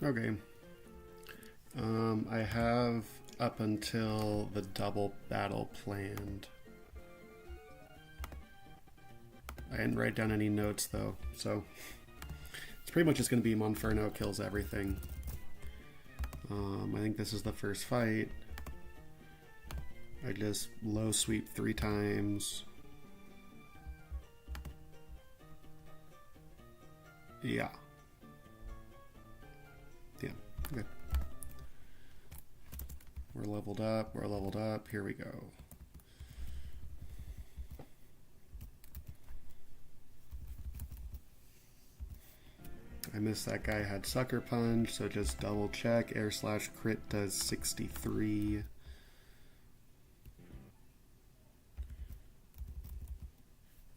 Okay. I have up until the double battle planned. I didn't write down any notes though, so it's pretty much just going to be Monferno kills everything. I think this is the first fight. I just low sweep 3 times. Yeah. Yeah, okay. We're leveled up, here we go. I missed that guy had Sucker Punch, so just double check. Air/crit does 63.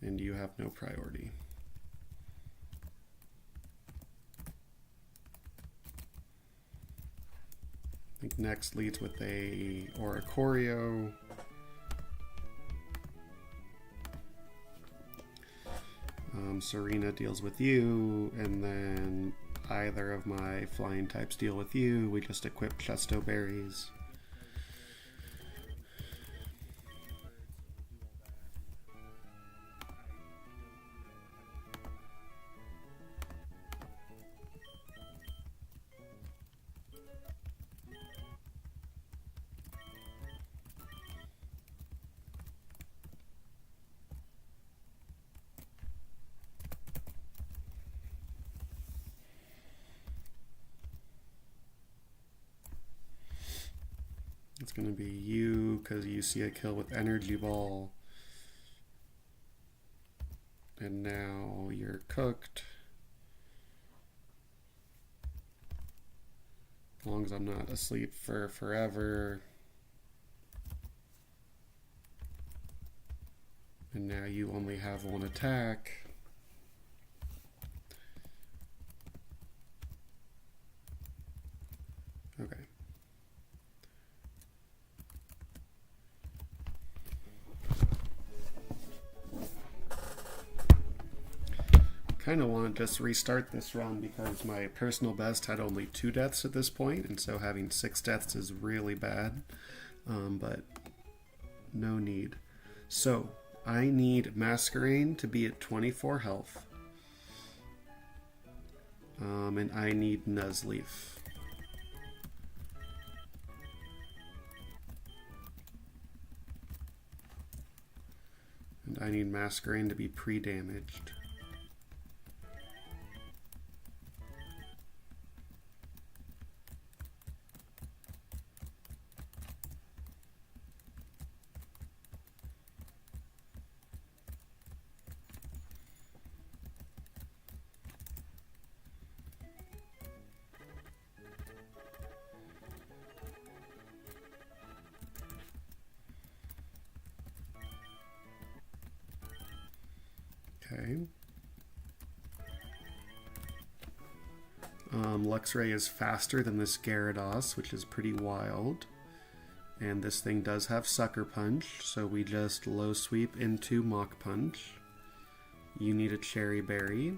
And you have no priority. I think next leads with a Oricorio. Serena deals with you, and then either of my flying types deal with you. We just equip Chesto Berries. It's going to be you because you see a kill with Energy Ball. And now you're cooked. As long as I'm not asleep for forever. And now you only have 1 attack. Okay. Kind of want to just restart this run because my personal best had only 2 deaths at this point, and so having 6 deaths is really bad, but no need. So I need Masquerain to be at 24 health, and I need Nuzleaf. And I need Masquerain to be pre-damaged. Okay. Luxray is faster than this Gyarados, which is pretty wild. And this thing does have Sucker Punch, so we just low sweep into Mach Punch. You need a Cherry Berry.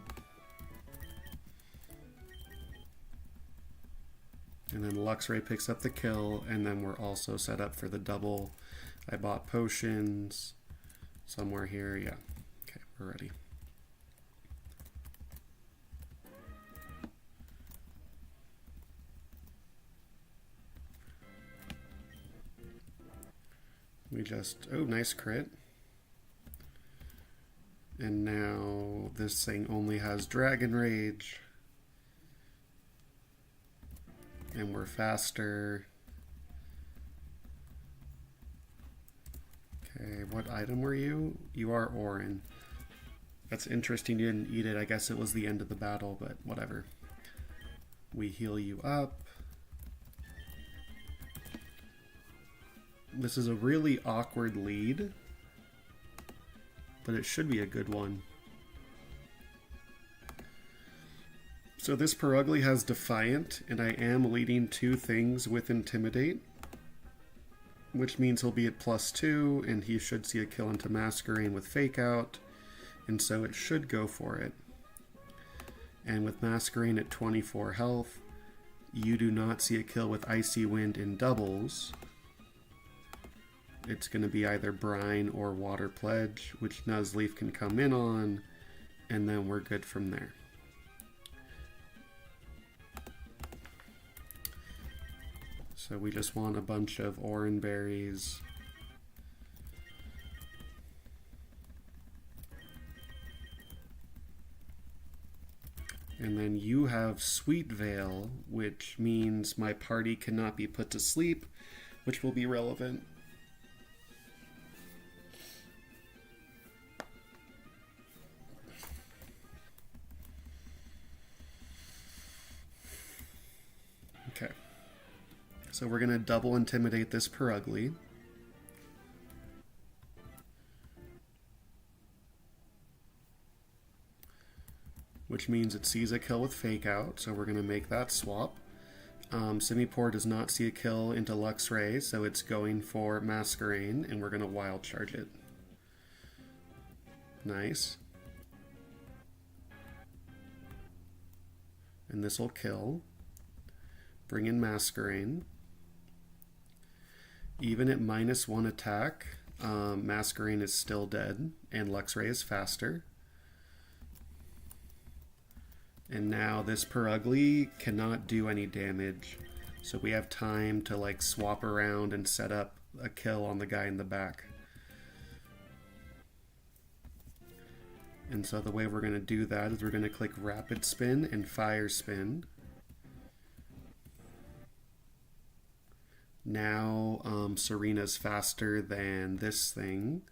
And then Luxray picks up the kill, and then we're also set up for the double. I bought potions somewhere here. Yeah. Okay, we're ready. We just, oh, nice crit. And now this thing only has Dragon Rage. And we're faster. Okay, what item were you? You are Orin. That's interesting you didn't eat it. I guess it was the end of the battle, but whatever. We heal you up. This is a really awkward lead, but it should be a good one. So this Perugly has Defiant, and I am leading 2 things with Intimidate, which means he'll be at +2, and he should see a kill into Masquerain with Fake Out, and so it should go for it. And with Masquerain at 24 health, You do not see a kill with Icy Wind in doubles. It's going to be either Brine or Water Pledge, which Nuzleaf can come in on, and then we're good from there. So we just want a bunch of Oranberries. And then you have Sweet Veil, which means my party cannot be put to sleep, which will be relevant. Okay. So we're going to double intimidate this Perugly. Which means it sees a kill with Fake Out, so we're going to make that swap. Simipour does not see a kill into Luxray, so it's going for Masquerain, and we're going to Wild Charge it. Nice. And this will kill. Bring in Masquerain. Even at -1 attack, Masquerain is still dead, and Luxray is faster. And now this Perugly cannot do any damage, so we have time to like swap around and set up a kill on the guy in the back. And so the way we're going to do that is we're going to click Rapid Spin and Fire Spin. Now Serena's faster than this thing.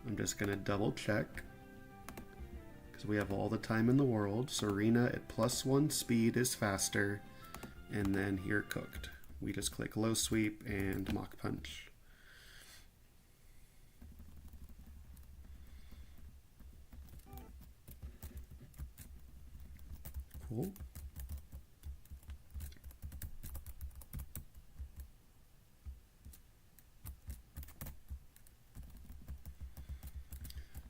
I'm just going to double check. We have all the time in the world. Serena at +1 speed is faster, and then here cooked. We just click low sweep and Mach Punch. Cool.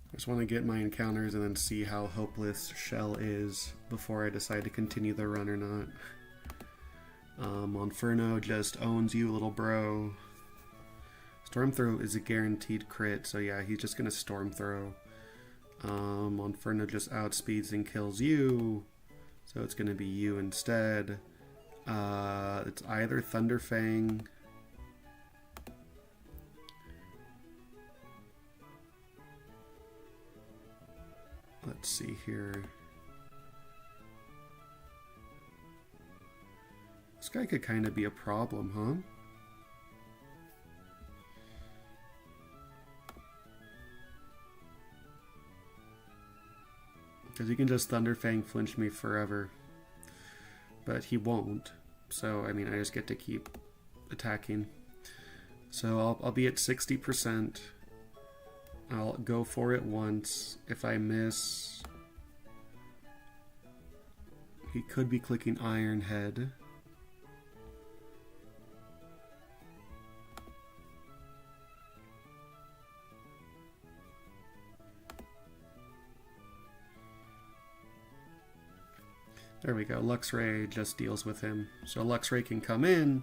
I just want to get my encounters and then see how hopeless Chelle is before I decide to continue the run or not. Monferno just owns you, little bro. Storm Throw is a guaranteed crit, so yeah, he's just going to Storm Throw. Monferno just outspeeds and kills you, so it's going to be you instead. It's either Thunderfang... Let's see here. This guy could kind of be a problem, huh? Because he can just Thunderfang flinch me forever. But he won't. So, I mean, I just get to keep attacking. So I'll be at 60%. I'll go for it once. If I miss, he could be clicking Iron Head. There we go. Luxray just deals with him. So Luxray can come in,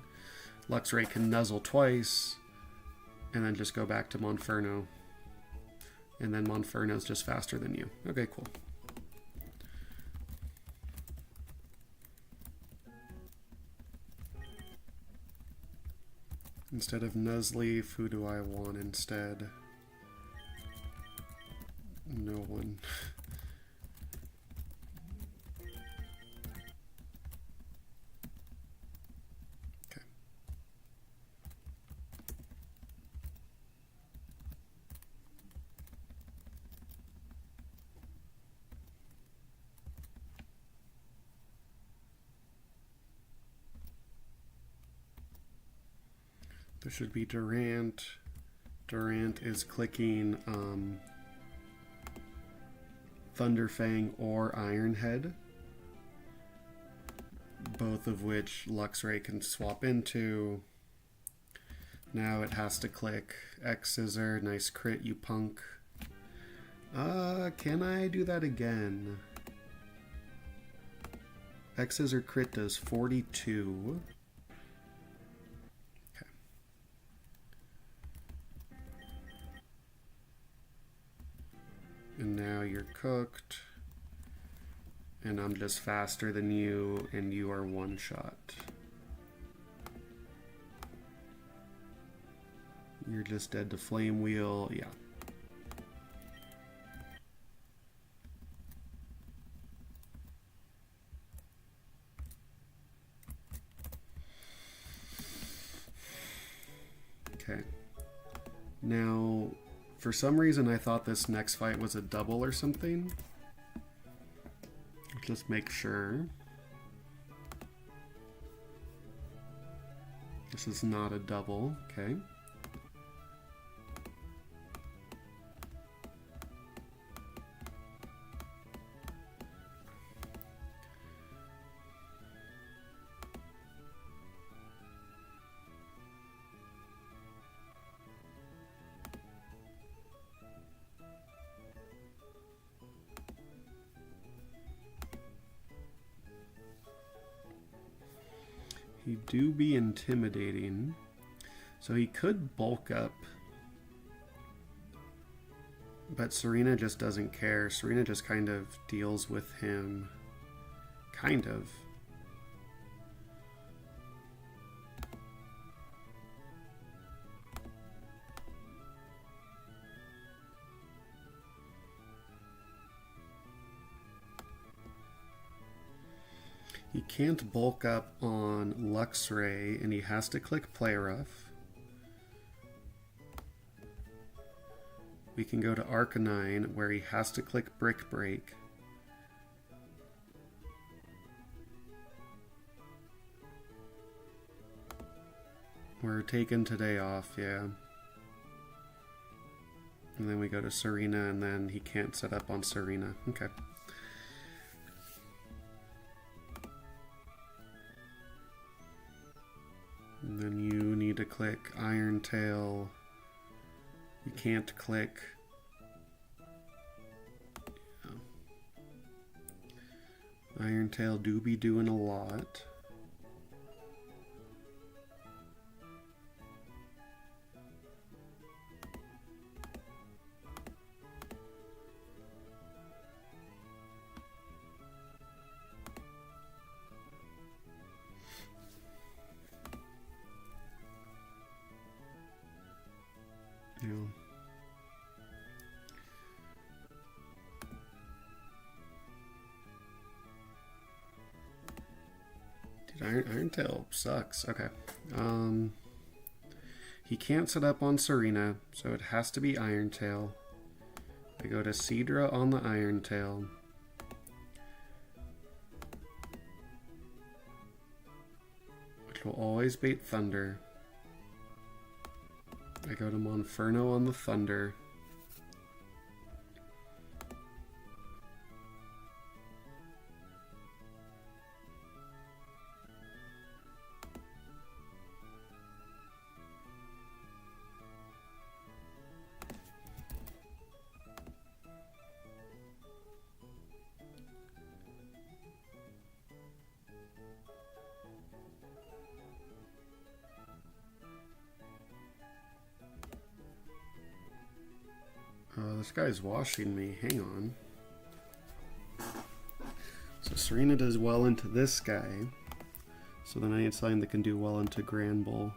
Luxray can nuzzle twice, and then just go back to Monferno. And then Monferno's just faster than you. Okay, cool. Instead of Nuzleaf, who do I want instead? No one. Okay. There should be Durant. Durant is clicking Thunderfang or Iron Head, both of which Luxray can swap into. Now it has to click X Scissor. Nice crit, you punk. Can I do that again? X's or crit does 42. Okay. And now you're cooked. And I'm just faster than you, and you are one shot. You're just dead to Flame Wheel, yeah. Okay. Now, for some reason I thought this next fight was a double or something. Just make sure. This is not a double, okay. He do be intimidating, so he could bulk up, but Serena just doesn't care. Serena just kind of deals with him, kind of. He can't bulk up on Luxray, and he has to click Play Rough. We can go to Arcanine, where he has to click Brick Break. We're taking today off, yeah. And then we go to Serena, and then he can't set up on Serena. Okay. And then you need to click Iron Tail. You can't click. Yeah. Iron Tail do be doing a lot. Yeah. Dude, Iron Tail sucks. Okay. He can't set up on Serena, so it has to be Iron Tail. I go to Seadra on the Iron Tail. Which will always bait Thunder. I go to Monferno on the Thunder. This guy's washing me. Hang on. So Serena does well into this guy. So then I need something that can do well into Granbull.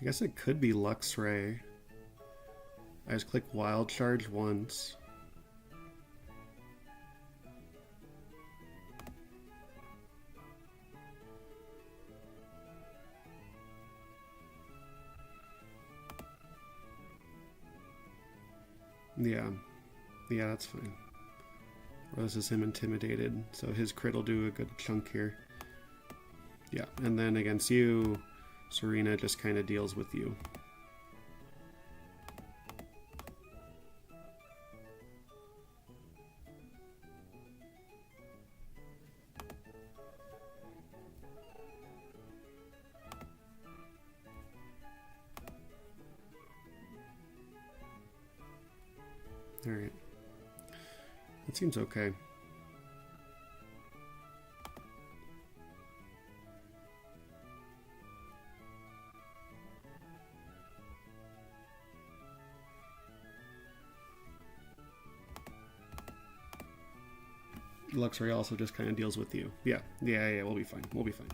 I guess it could be Luxray. I just click Wild Charge once. Yeah, that's fine. Or this is him intimidated, so his crit will do a good chunk here. Yeah, and then against you, Serena just kind of deals with you. Alright. That seems okay. Luxray also just kind of deals with you. Yeah, we'll be fine. We'll be fine.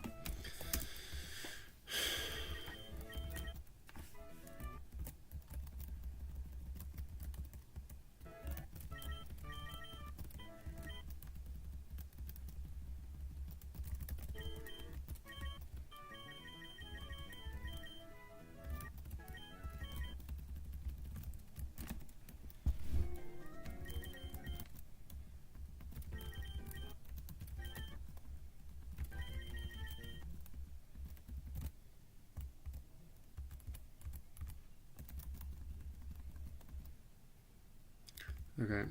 Okay.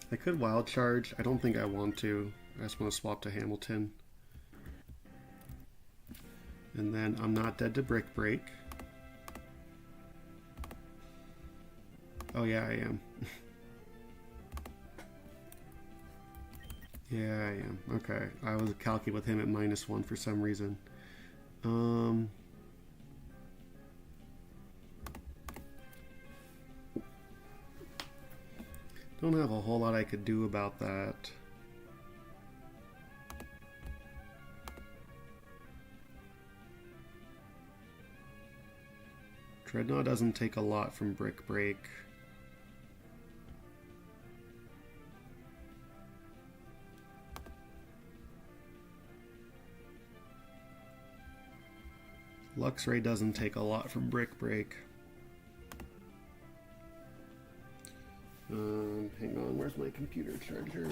I could wild charge. I don't think I want to. I just want to swap to Hamilton. And then I'm not dead to Brick Break. Oh yeah, I am. Yeah, I am. Okay. I was calculating with him at -1 for some reason. Don't have a whole lot I could do about that. Dreadnought doesn't take a lot from Brick Break. Luxray doesn't take a lot from Brick Break. Hang on, where's my computer charger?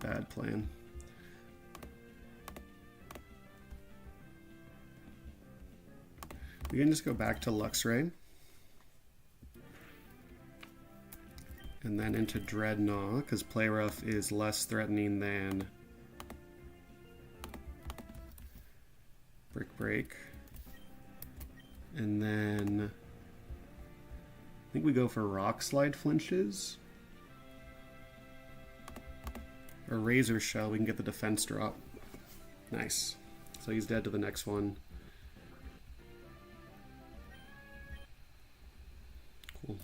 Bad plan. We can just go back to Luxray. And then into Dreadnought, because Play Rough is less threatening than Brick Break. And then I think we go for Rock Slide flinches. Or Razor Shell, we can get the defense drop. Nice. So he's dead to the next one. Cool.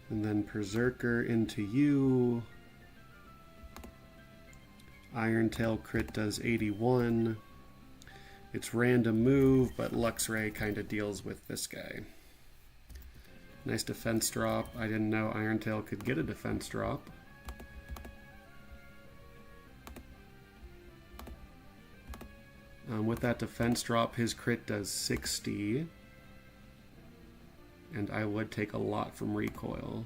And then Berserker into you. Iron Tail crit does 81. It's random move, but Luxray kind of deals with this guy. Nice defense drop. I didn't know Iron Tail could get a defense drop. With that defense drop, his crit does 60. And I would take a lot from recoil.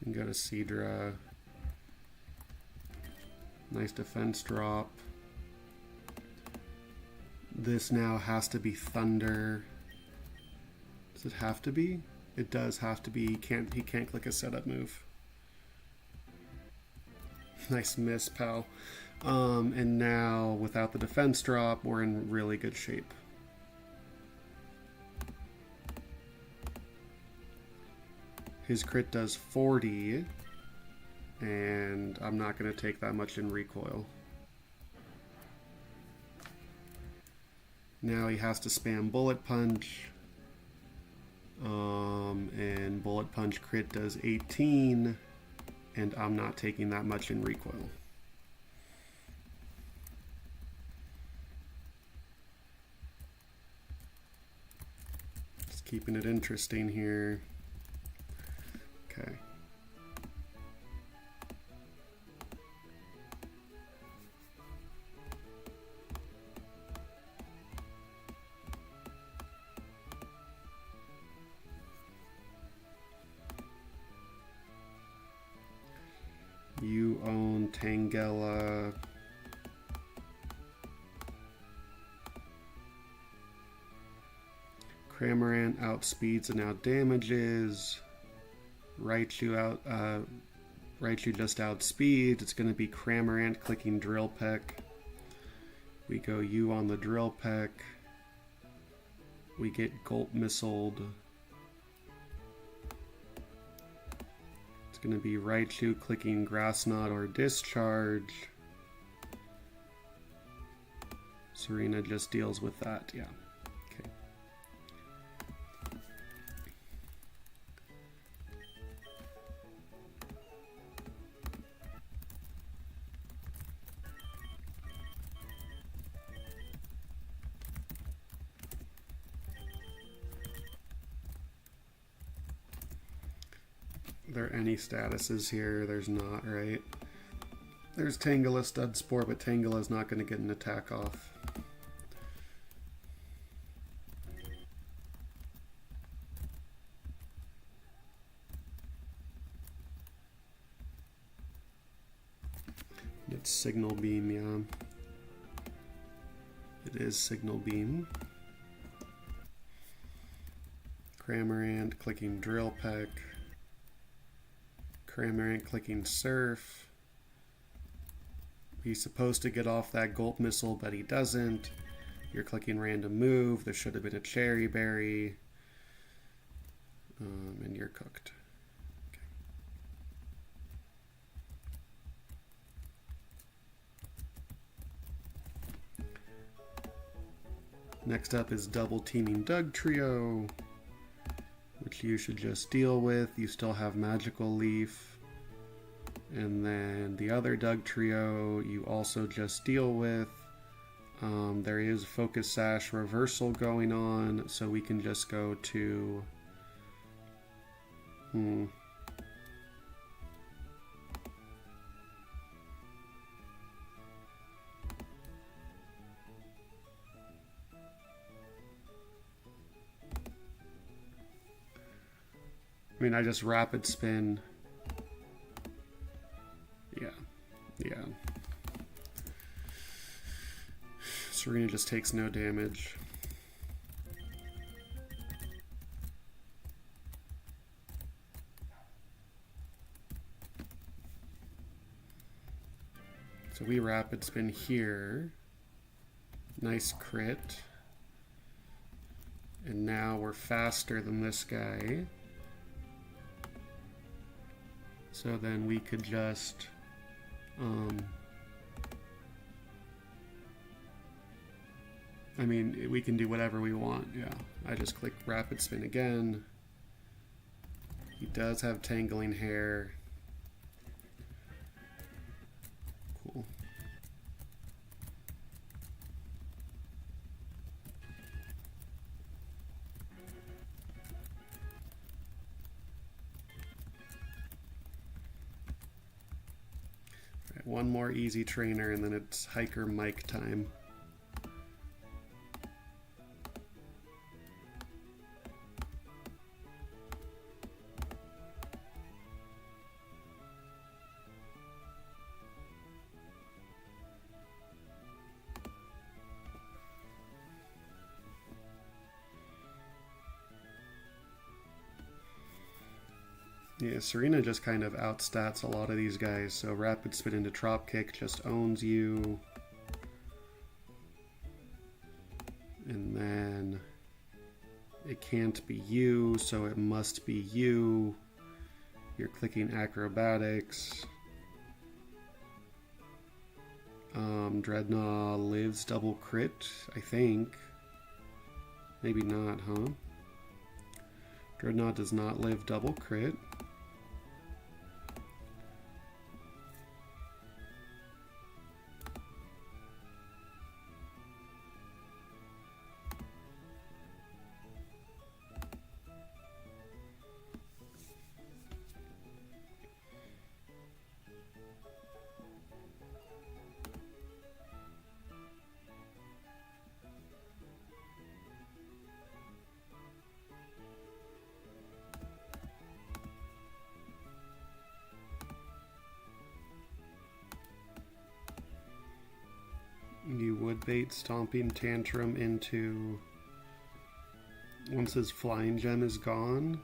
You can go to Seadra. Nice defense drop. This now has to be Thunder. Does it have to be? It does have to be. He can't click a setup move. Nice miss, pal. And now, without the defense drop, we're in really good shape. His crit does 40, and I'm not going to take that much in recoil. Now he has to spam Bullet Punch, and Bullet Punch crit does 18, and I'm not taking that much in recoil. Just keeping it interesting here. Okay, Tangela. Cramorant outspeeds and outdamages. Raichu just outspeeds. It's going to be Cramorant clicking Drill Peck. We go U on the Drill Peck. We get Gulp Missiled. It's going to be Raichu clicking Grass Knot or Discharge. Serena just deals with that, yeah. Okay. Are there any statuses here? There's not, right? There's Tangela Stud Spore, but Tangela's not going to get an attack off. It's Signal Beam, yeah. It is Signal Beam. Cramorant clicking Drill Peck. Cramorant clicking Surf. He's supposed to get off that Gulp Missile, but he doesn't. You're clicking Random Move. There should have been a Cherry Berry. And you're cooked. Okay. Next up is Double Teaming Dugtrio, which you should just deal with. You still have Magical Leaf. And then the other Dugtrio you also just deal with. There is Focus Sash reversal going on, so we can just go to... I mean, I just Rapid Spin. Yeah. Serena just takes no damage. So we Rapid Spin here. Nice crit. And now we're faster than this guy. So then we could just... I mean, we can do whatever we want, yeah. I just click Rapid Spin again. He does have Tangling Hair. Cool. All right, one more easy trainer and then it's Hiker Mike time. Yeah, Serena just kind of outstats a lot of these guys, so Rapid Spin into Trop Kick just owns you. And then it can't be you, so it must be you. You're clicking Acrobatics. Dreadnought lives double crit, I think. Maybe not, huh? Dreadnought does not live double crit. You would bait Stomping Tantrum into once his flying gem is gone.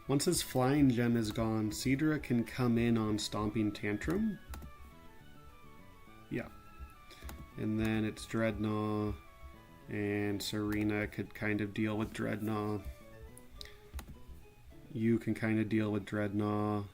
Once his flying gem is gone, Seadra can come in on Stomping Tantrum. Yeah. And then it's Dreadnought, and Serena could kind of deal with Dreadnought. You can kind of deal with Dreadnought.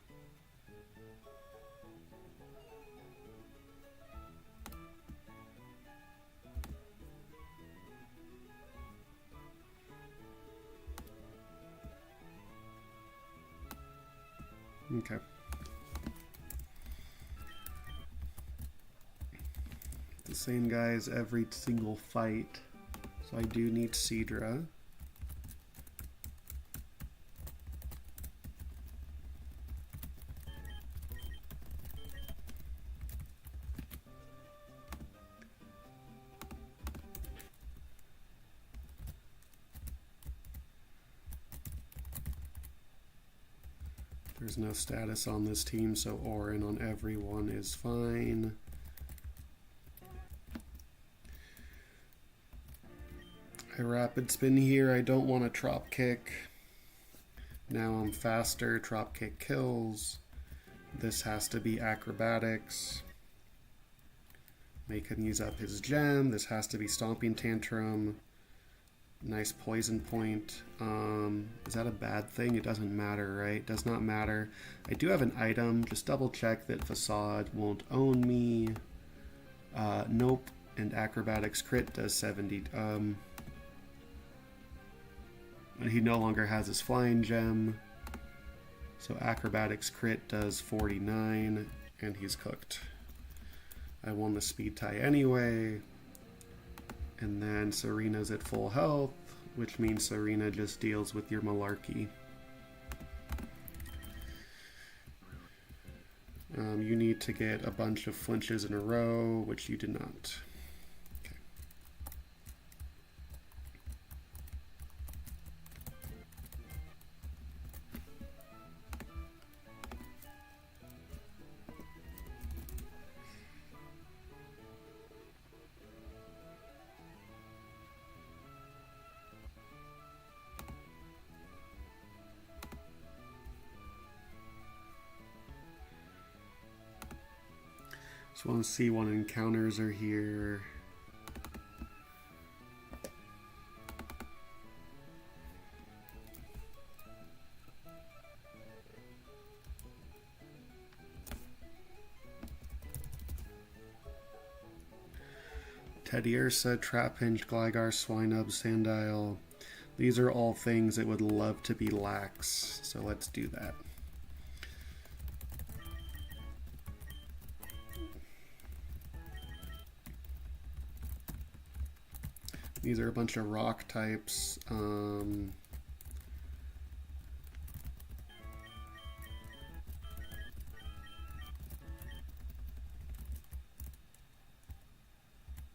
Okay. The same guys every single fight. So I do need Seadra. There's no status on this team, so Orin on everyone is fine. I rapid spin here. I don't want a drop kick. Now I'm faster. Drop kick kills. This has to be acrobatics. They can use up his gem. This has to be Stomping Tantrum. Nice poison point. Is that a bad thing? It doesn't matter, right? Does not matter. I do have an item. Just double check that Facade won't own me. Nope. And acrobatics crit does 70. He no longer has his flying gem. So acrobatics crit does 49, and he's cooked. I won the speed tie anyway. And then Serena's at full health, which means Serena just deals with your malarkey. You need to get a bunch of flinches in a row, which you did not. Okay. Just want to see what encounters are here. Teddy Ursa, Trapinch, Gligar, Swinub, Sandile. These are all things that would love to be lax, so let's do that. These are a bunch of rock types.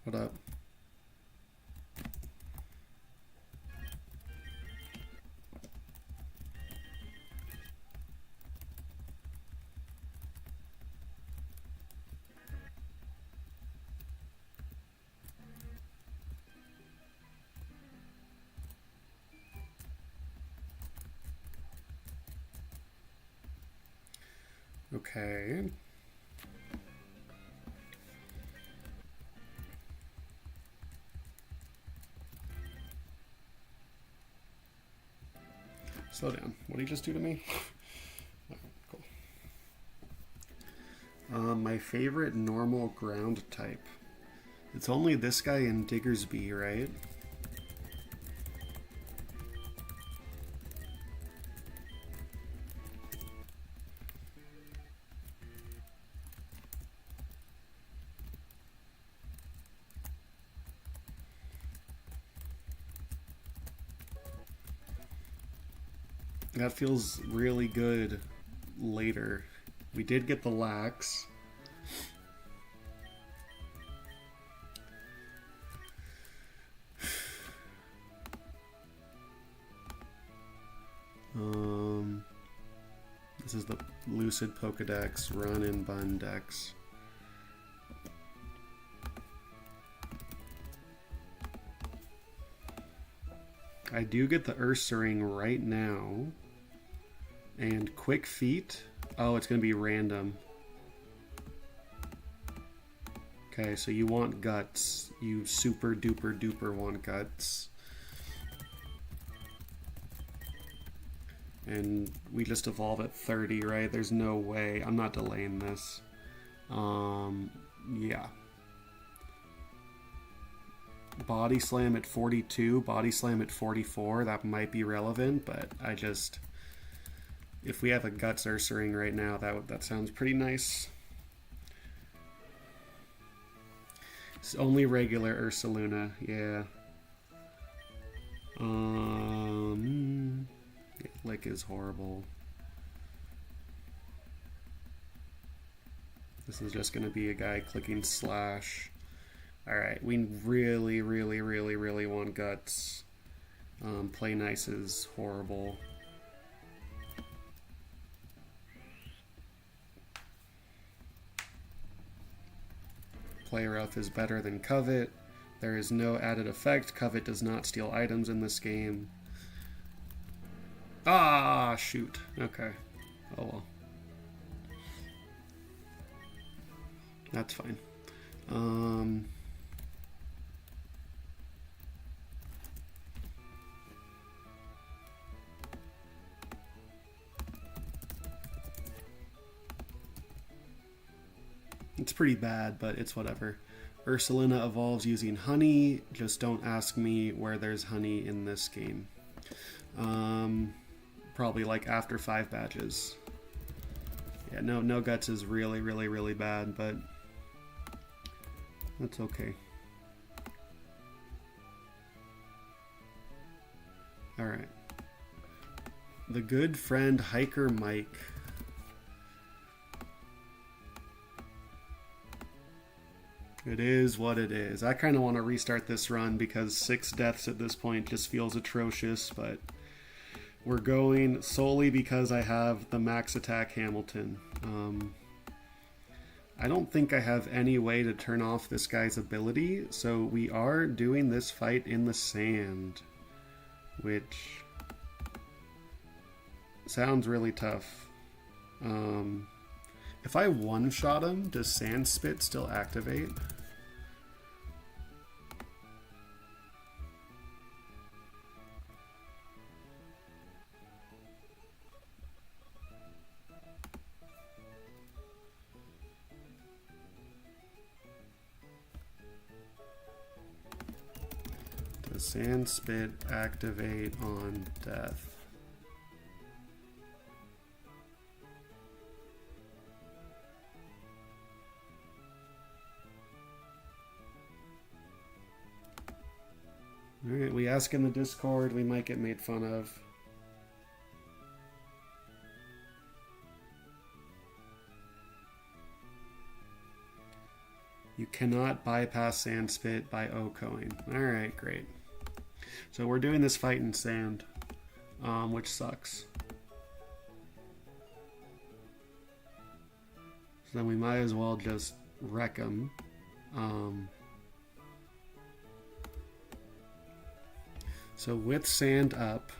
What up? Okay. Slow down. What did he just do to me? Oh, cool. My favorite normal ground type. It's only this guy and Diggersby, right? That feels really good later. We did get the lax. This is the Lucid Pokedex Run and Bun Dex. I do get the Ursaring right now. And Quick Feet. Oh, it's going to be random. Okay, so you want Guts. You super duper duper want Guts. And we just evolve at 30, right? There's no way. I'm not delaying this. Yeah. Body Slam at 42, Body Slam at 44. That might be relevant, but I just... If we have a Guts Ursaring right now, that sounds pretty nice. It's only regular Ursaluna, yeah. Lick is horrible. This is just going to be a guy clicking slash. Alright, we really, really, really, really want Guts. Play Nice is horrible. Play Rough is better than Covet. There is no added effect. Covet does not steal items in this game. Ah, shoot. Okay. Oh well. That's fine. It's pretty bad, but it's whatever. Ursaluna evolves using honey. Just don't ask me where there's honey in this game. Probably like after 5 badges. Yeah, no Guts is really, really, really bad, but that's okay. Alright. The good friend Hiker Mike. It is what it is. I kind of want to restart this run because 6 deaths at this point just feels atrocious, but we're going solely because I have the max attack Hamilton. I don't think I have any way to turn off this guy's ability, so we are doing this fight in the sand, which sounds really tough. If I one-shot him, does Sand Spit still activate? Does Sand Spit activate on death? Alright, we ask in the Discord, we might get made fun of. You cannot bypass Sand Spit by O-Coing. Alright, great. So we're doing this fight in sand, which sucks. So then we might as well just wreck him. So with sand up,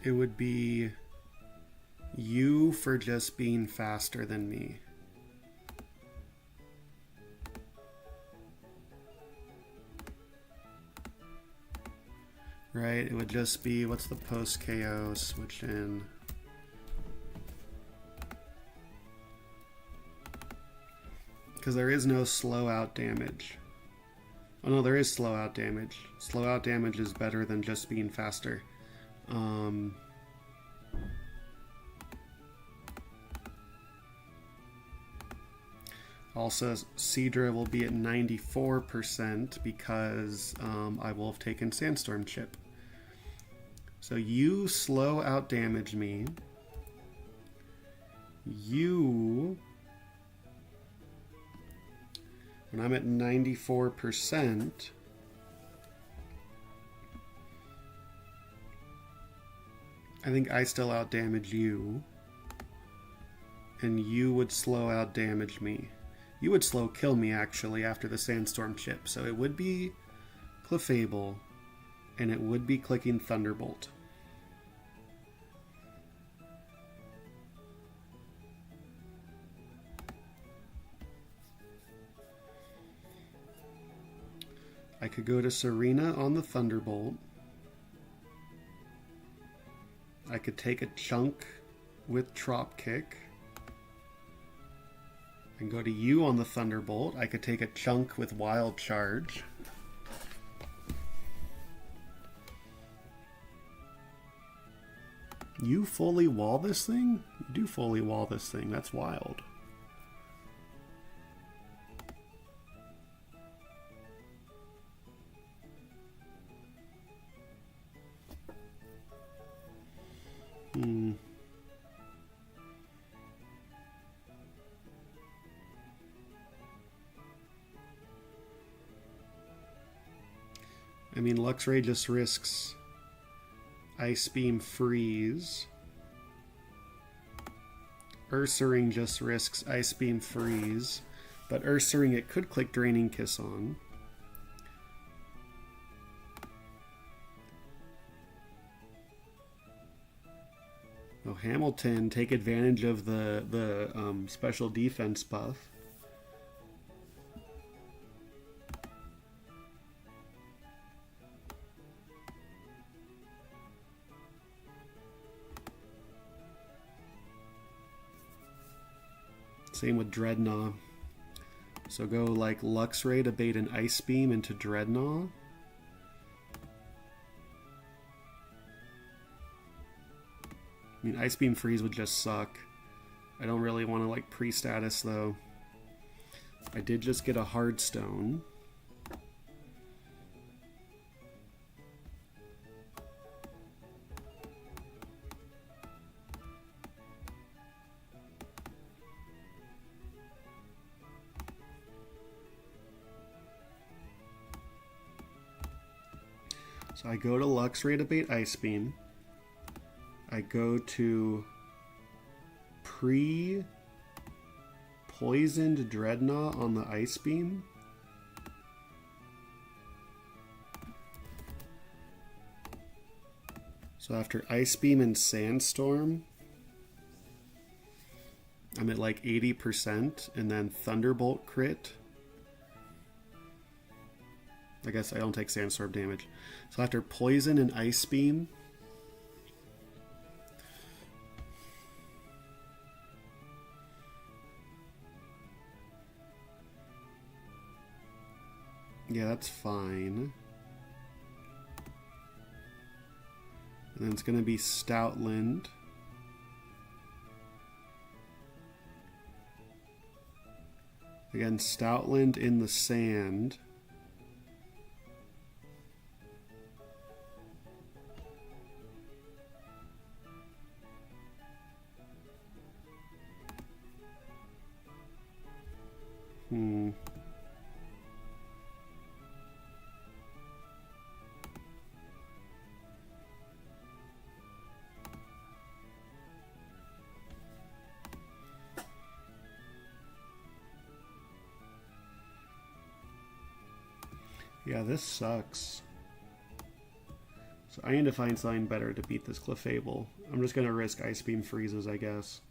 it would be you for just being faster than me. Right, it would just be, what's the post KO switch in? Because there is no slow out damage. Oh no, there is slow out damage. Slow out damage is better than just being faster. Also, Seadra will be at 94% because I will have taken Sandstorm Chip. So you slow out damage me. You, when I'm at 94%, I think I still out damage you, and you would slow out damage me. You would slow kill me actually after the Sandstorm Chip, so it would be Clefable, and it would be clicking Thunderbolt. I could go to Serena on the Thunderbolt. I could take a chunk with Trop Kick. And go to you on the Thunderbolt. I could take a chunk with Wild Charge. You fully wall this thing? You do fully wall this thing. That's wild. I mean, Luxray just risks Ice Beam Freeze. Ursaring just risks Ice Beam Freeze. But Ursaring it could click Draining Kiss on. Oh, Hamilton, take advantage of the special defense buff. Same with Dreadnought. So go like Luxray to bait an Ice Beam into Dreadnought. I mean, Ice Beam Freeze would just suck. I don't really want to like pre-status though. I did just get a Hard Stone. So I go to Luxray to bait Ice Beam. I go to pre-poisoned Dreadnought on the Ice Beam. So after Ice Beam and Sandstorm, I'm at like 80%, and then Thunderbolt crit. I guess I don't take Sandstorm damage. So after Poison and Ice Beam, yeah, that's fine. And then it's going to be Stoutland. Again, Stoutland in the sand. Yeah, this sucks. So I need to find something better to beat this Clefable. I'm just gonna risk Ice Beam Freezes, I guess.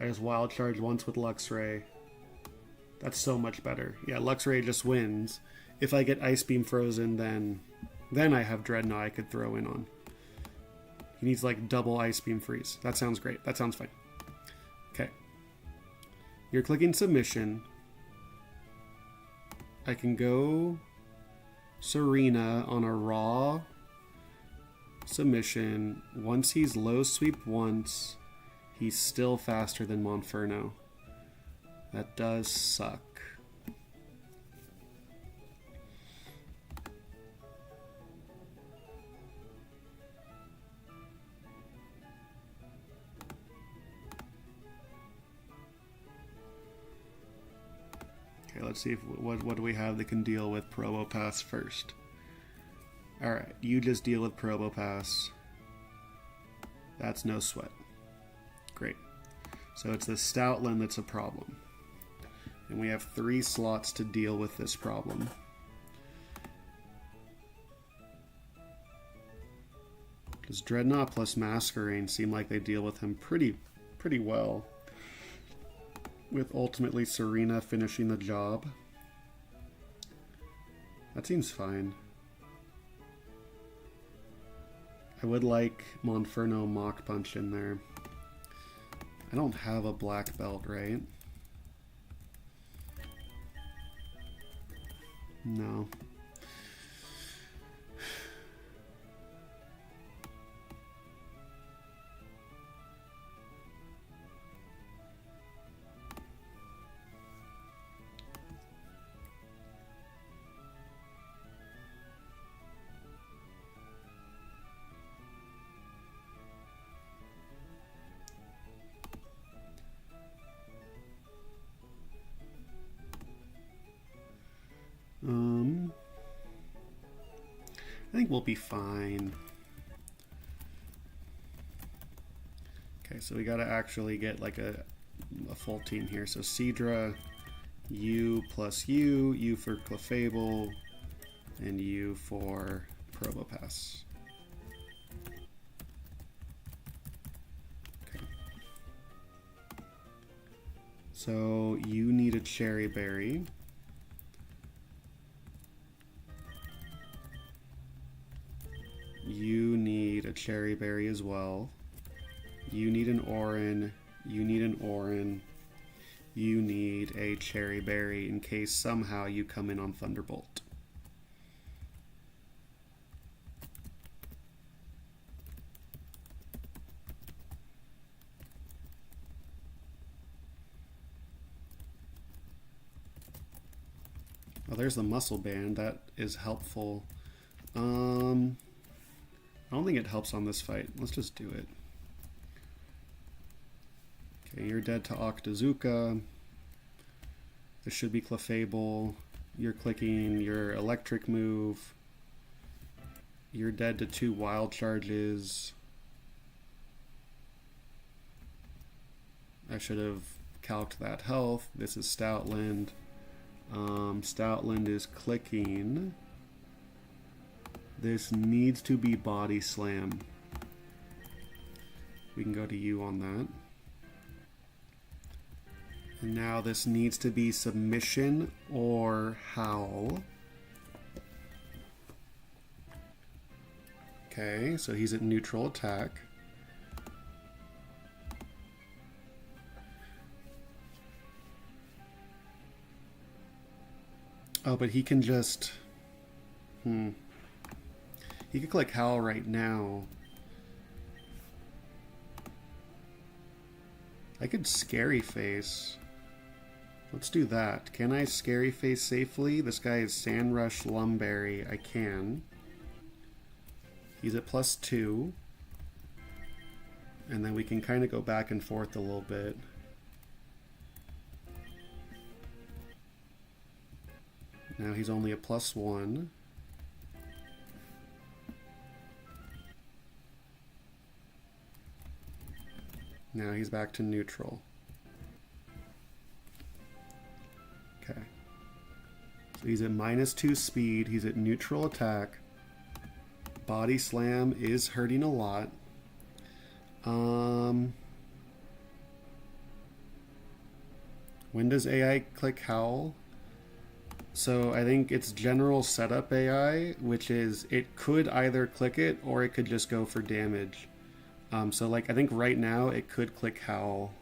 I just Wild Charge once with Luxray. That's so much better. Yeah, Luxray just wins. If I get Ice Beam frozen, then I have Dreadnought I could throw in on. He needs like double Ice Beam Freeze. That sounds great. That sounds fine. Okay. You're clicking Submission. I can go Serena on a raw submission. Once he's low sweep once, he's still faster than Monferno. That does suck. Okay, let's see if what do we have that can deal with Probopass first. Alright, you just deal with Probopass. That's no sweat. Great. So it's the Stoutland that's a problem. And we have 3 slots to deal with this problem. Because Dreadnought plus Masquerain seem like they deal with him pretty well. With ultimately Serena finishing the job. That seems fine. I would like Monferno Mach Punch in there. I don't have a black belt, right? No. I think we'll be fine. Okay, so we gotta actually get like a full team here. So Seadra, U plus U, U for Clefable, and U for Probopass. Okay. So you need a Cherry Berry. You need a Cherry Berry as well. You need an Orin. You need an Orin. You need a Cherry Berry in case somehow you come in on Thunderbolt. Oh, there's the Muscle Band. That is helpful. I don't think it helps on this fight. Let's just do it. Okay, you're dead to Octazooka. This should be Clefable. You're clicking your electric move. You're dead to 2 wild charges. I should have calced that health. This is Stoutland. Stoutland is clicking. This needs to be Body Slam. We can go to you on that. And now this needs to be Submission or Howl. Okay, so he's at neutral attack. Oh, but he can just... He could click Howl right now. I could Scary Face. Let's do that. Can I Scary Face safely? This guy is Sandrush Lumberry. I can. He's at +2. And then we can kind of go back and forth a little bit. Now he's only a +1. Now he's back to neutral. Okay. So he's at -2 speed. He's at neutral attack. Body Slam is hurting a lot. When does AI click Howl? So I think it's general setup AI, which is it could either click it or it could just go for damage. So like I think right now it could click Howl,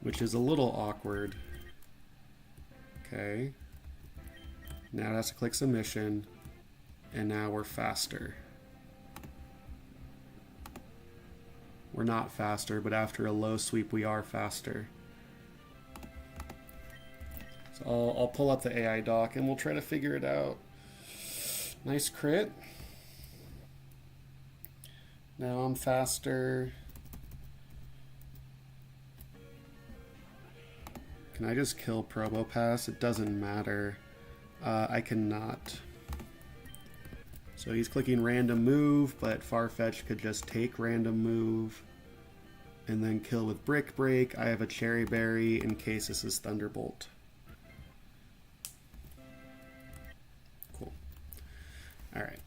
which is a little awkward. Okay. Now it has to click Submission, and now we're faster. We're not faster, but after a low sweep we are faster. So I'll pull up the AI doc and we'll try to figure it out. Nice crit. Now I'm faster. Can I just kill Probopass? It doesn't matter. I cannot. So he's clicking random move, but Farfetch'd could just take random move and then kill with Brick Break. I have a Cherry Berry in case this is Thunderbolt. Cool. Alright.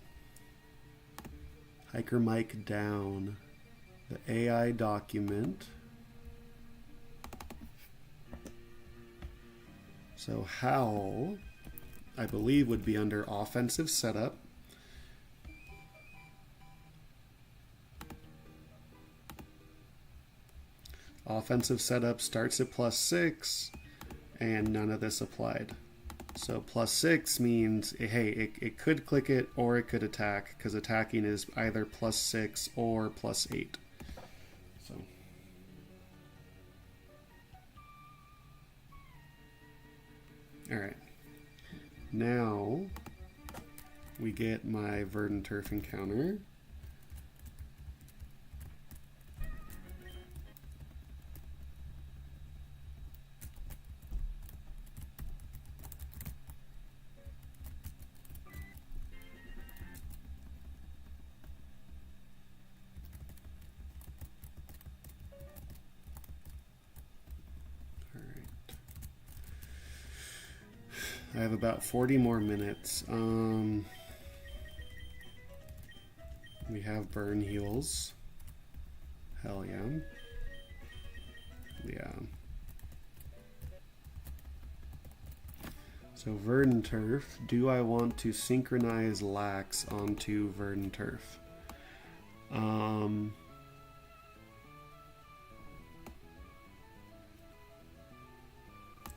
Hiker Mike down. The AI document. So Howl, I believe, would be under offensive setup. Offensive setup starts at +6, and none of this applied. So +6 means, hey, it could click it or it could attack, because attacking is either +6 or +8. So. Alright. Now we get my Verdant Turf encounter. I have about 40 more minutes. We have burn heals. Hell yeah. Yeah. So Verdant Turf. Do I want to synchronize Lax onto Verdant Turf?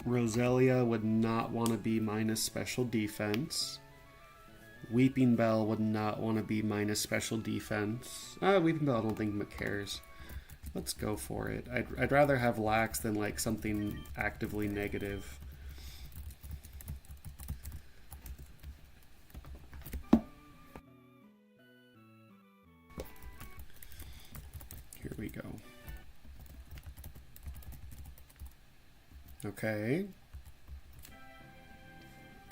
Roselia would not want to be minus special defense. Weeping Bell would not want to be minus special defense. Weeping Bell I don't think cares. Let's go for it. I'd rather have Lax than like something actively negative. Here we go. Okay.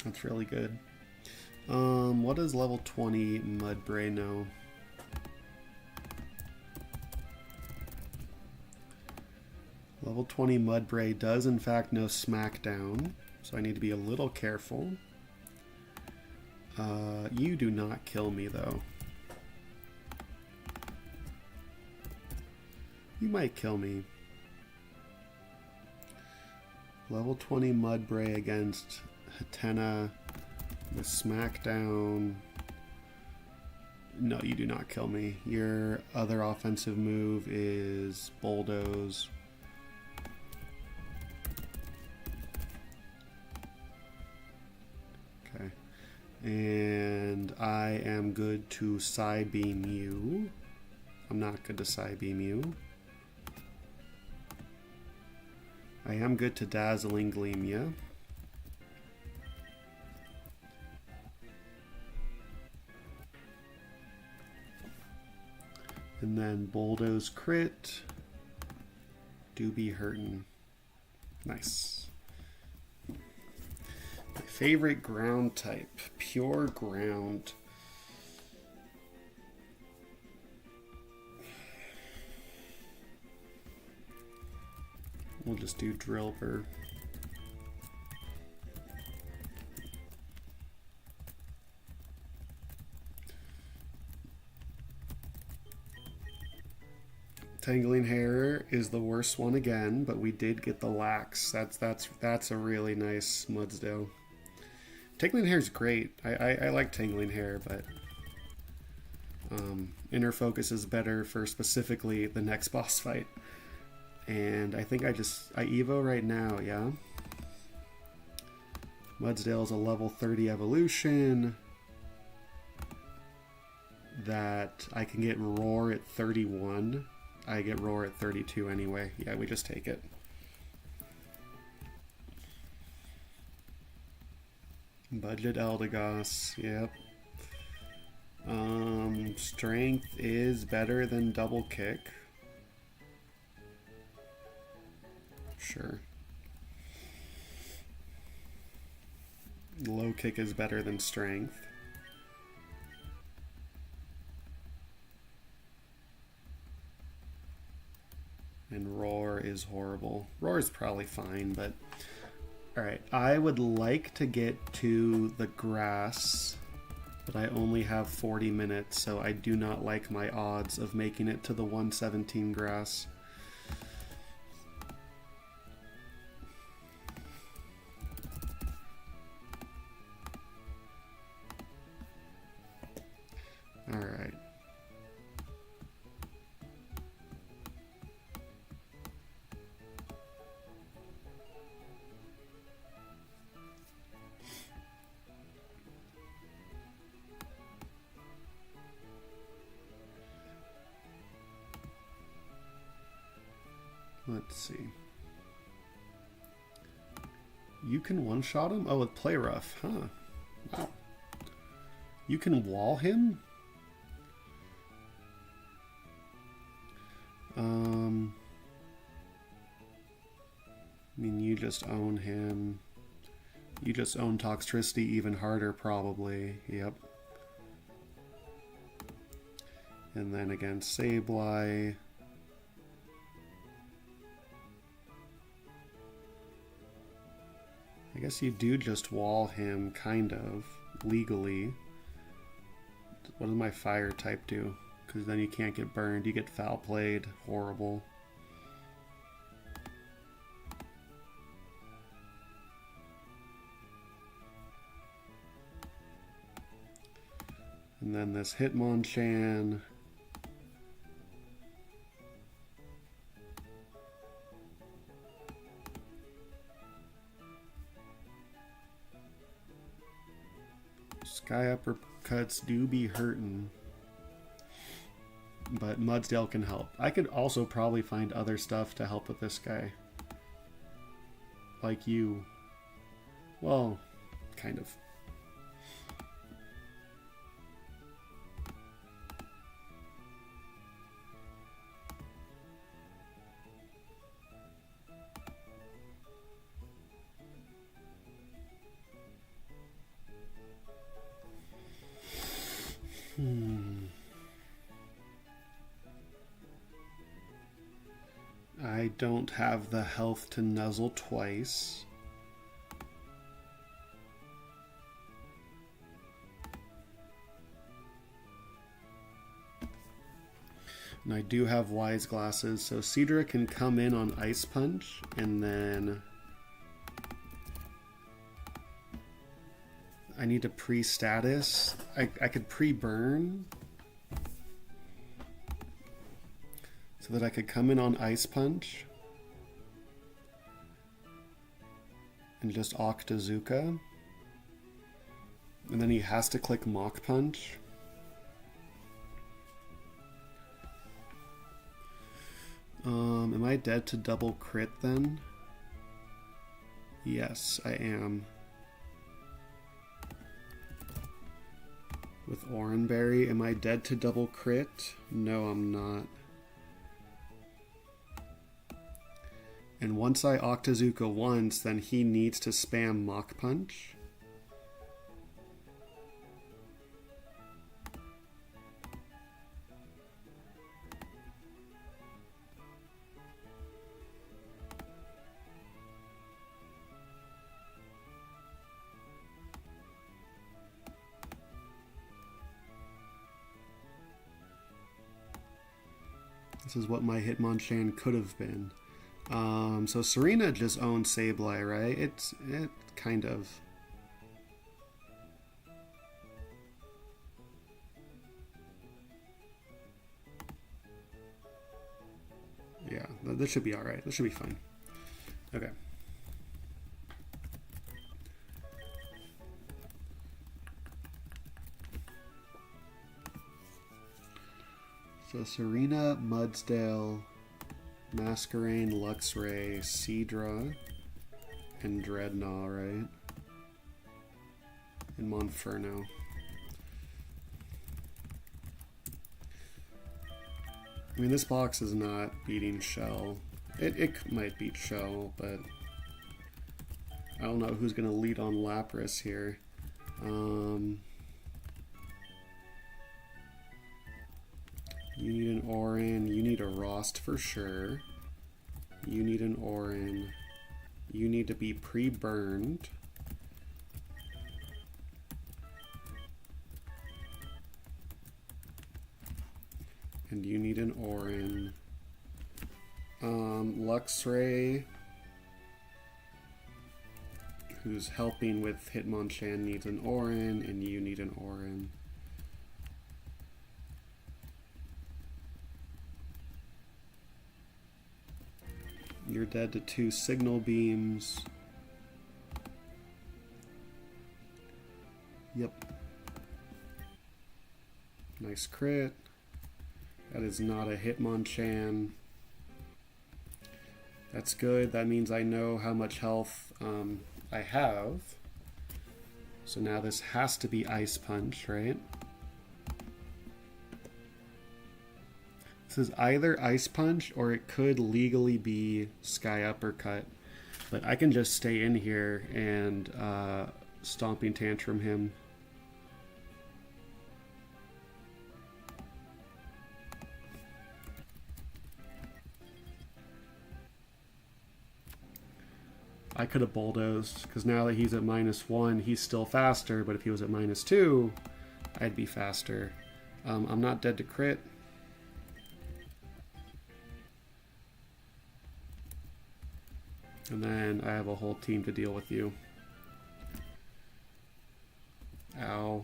That's really good. What does level 20 Mudbray know? Level 20 Mudbray does in fact know Smackdown, so I need to be a little careful. You do not kill me though. You might kill me. Level 20 Mudbray against Hatena with Smackdown. No, you do not kill me. Your other offensive move is Bulldoze. Okay. And I am good to Psybeam you. I'm not good to Psybeam you. I am good to Dazzling Gleam ya. And then Bulldoze crit. Do be hurtin'. Nice. My favorite ground type. Pure ground. We'll just do Drillbur. Tangling Hair is the worst one again, but we did get the Lax. That's a really nice Mudsdale. Tangling Hair is great. I like Tangling Hair, but Inner Focus is better for specifically the next boss fight. And I think I Evo right now, yeah? Mudsdale is a level 30 evolution that I can get Roar at 31. I get Roar at 32 anyway. Yeah, we just take it. Budget Eldegoss, yep. Strength is better than double kick. Sure. Low kick is better than strength. And roar is horrible. Roar is probably fine, but... Alright, I would like to get to the grass, but I only have 40 minutes, so I do not like my odds of making it to the 117 grass. Alright. Let's see. You can one-shot him? Oh, with Play Rough, huh? Wow. You can wall him? I mean, you just own him. You just own Toxtricity even harder, probably. Yep. And then against Sableye... I guess you do just wall him, kind of, legally. What does my fire type do? Because then you can't get burned, you get foul played. Horrible. And then this Hitmonchan. Sky uppercuts do be hurting, but Mudsdale can help. I could also probably find other stuff to help with this guy. Like you. Well, kind of. I don't have the health to nuzzle twice. And I do have Wise Glasses, so Seadra can come in on Ice Punch, and then I need to pre-status. I could pre-burn so that I could come in on Ice Punch and just Octazooka. And then he has to click Mach Punch. Am I dead to double crit then? Yes, I am. With Oranberry, am I dead to double crit? No, I'm not. And once I Octazooka once, then he needs to spam Mach Punch. This is what my Hitmonchan could have been. So Serena just owns Sableye, right? It kind of. Yeah, this should be alright. This should be fine. Okay. So Serena, Mudsdale, Masquerain, Luxray, Seadra, and Dreadnought, right? and Monferno. I mean, this box is not beating Chelle. It might beat Chelle, but I don't know who's going to lead on Lapras here. You need an Orin. You need a Rost for sure. You need an Orin. You need to be pre-burned. And you need an Orin. Luxray, who's helping with Hitmonchan, needs an Orin, and you need an Orin. You're dead to 2 Signal Beams. Yep. Nice crit. That is not a Hitmonchan. That's good. That means I know how much health I have. So now this has to be Ice Punch, right? This is either Ice Punch or it could legally be Sky Uppercut. But I can just stay in here and Stomping Tantrum him. I could have bulldozed, because now that he's at -1, he's still faster, but if he was at -2, I'd be faster. I'm not dead to crit. And then I have a whole team to deal with you. Ow.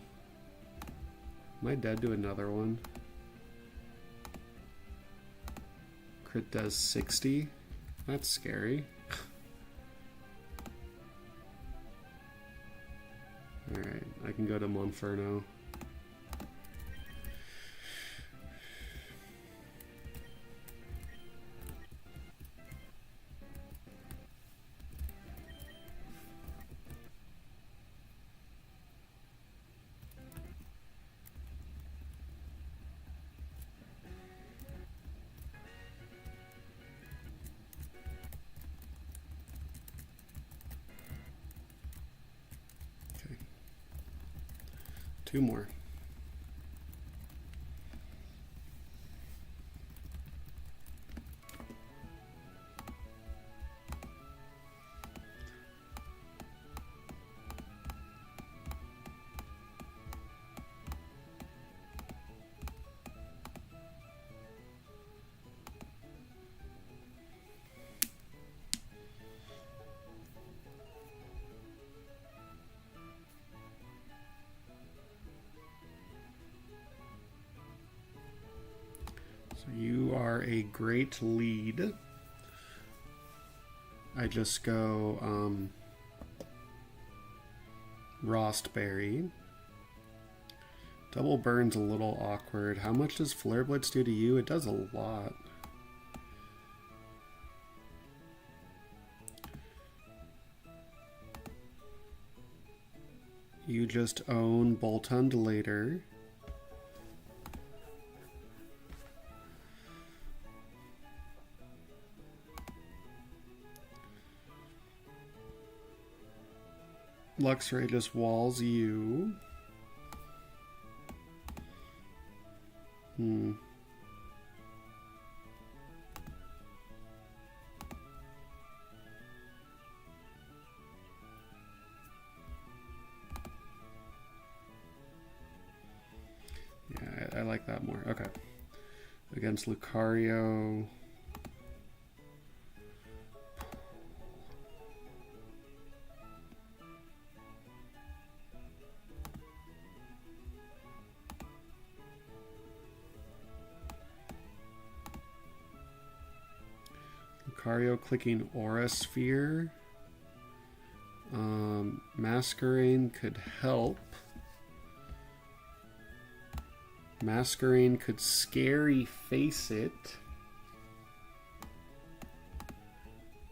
Am I dead to another one? Crit does 60? That's scary. Alright, I can go to Monferno. Two more. So you are a great lead. I just go Rostberry. Double burn's a little awkward. How much does Flare Blitz do to you? It does a lot. You just own Bolt Undulator. Luxray just walls you. Yeah, I like that more. Okay. Against Lucario. Lucario clicking Aura Sphere. Masquerain could help. Masquerain could Scary Face it.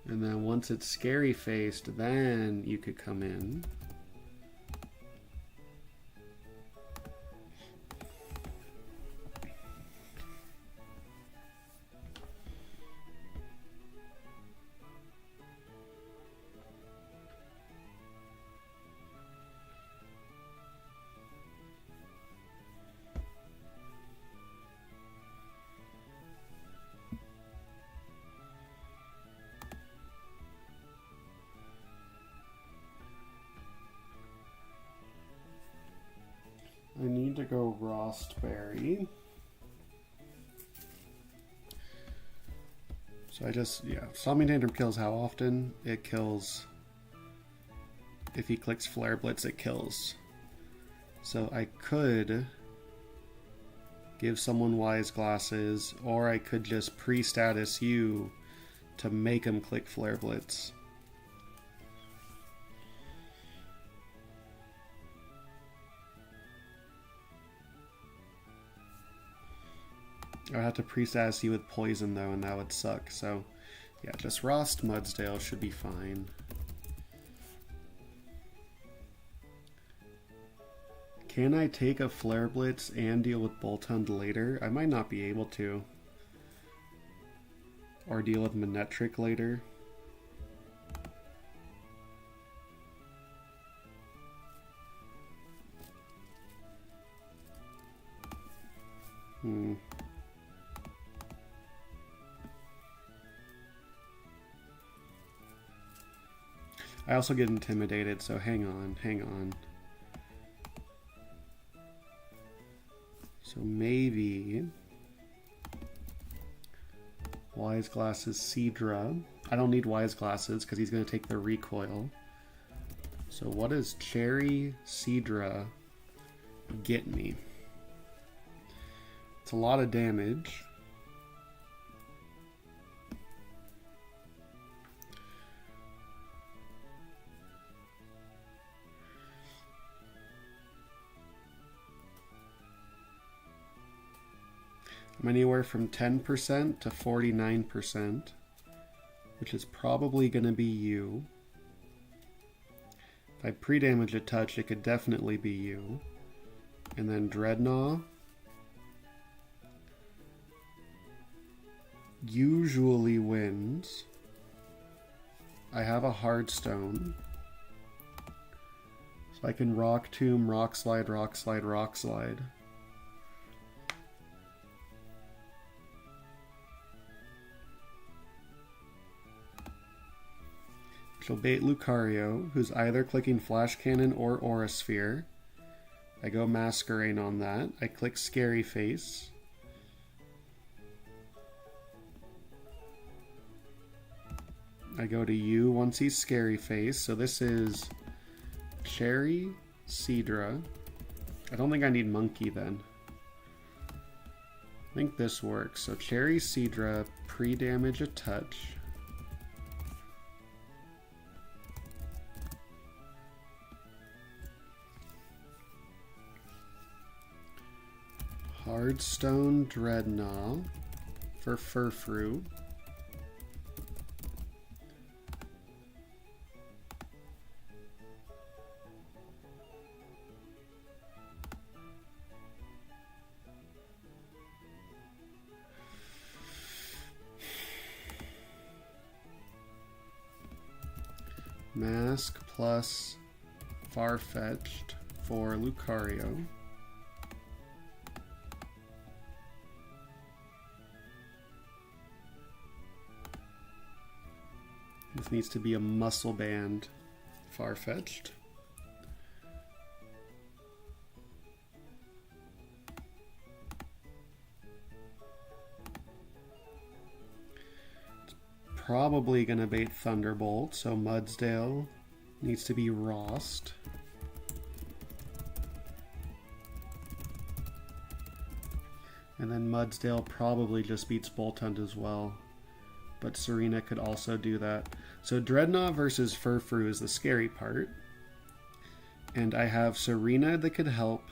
And then once it's Scary Faced, then you could come in. to go Rostberry. So I just, yeah, Stomping Tantrum kills how often? It kills, if he clicks Flare Blitz, it kills. So I could give someone Wise Glasses, or I could just pre-status you to make him click Flare Blitz. I have to pre-status you with Poison though, and that would suck. So yeah, just Rost Mudsdale should be fine. Can I take a Flare Blitz and deal with Boltund later? I might not be able to. Or deal with Manectric later. I also get intimidated, so hang on, hang on. So maybe Wise Glasses Seadra. I don't need Wise Glasses because he's going to take the recoil. So what does Cherry Seadra get me? It's a lot of damage. I'm anywhere from 10% to 49%, which is probably going to be you. If I pre-damage a touch, it could definitely be you. And then Dreadnought usually wins. I have a Hard Stone. So I can Rock Tomb, Rock Slide, Rock Slide, Rock Slide. She'll bait Lucario, who's either clicking Flash Cannon or Aura Sphere. I go Masquerain on that. I click Scary Face. I go to you once he's Scary Face. So this is Cherry Seadra. I don't think I need Monkey then. I think this works. So Cherry Seadra, pre-damage a touch. Hardstone Dreadnought for Furfrou. Mask plus Farfetch'd for Lucario. This needs to be a Muscle Band Farfetch'd. It's probably going to bait Thunderbolt, so Mudsdale needs to be Rost. And then Mudsdale probably just beats Boltund as well. But Serena could also do that. So Dreadnought versus Furfrou is the scary part. And I have Serena that could help.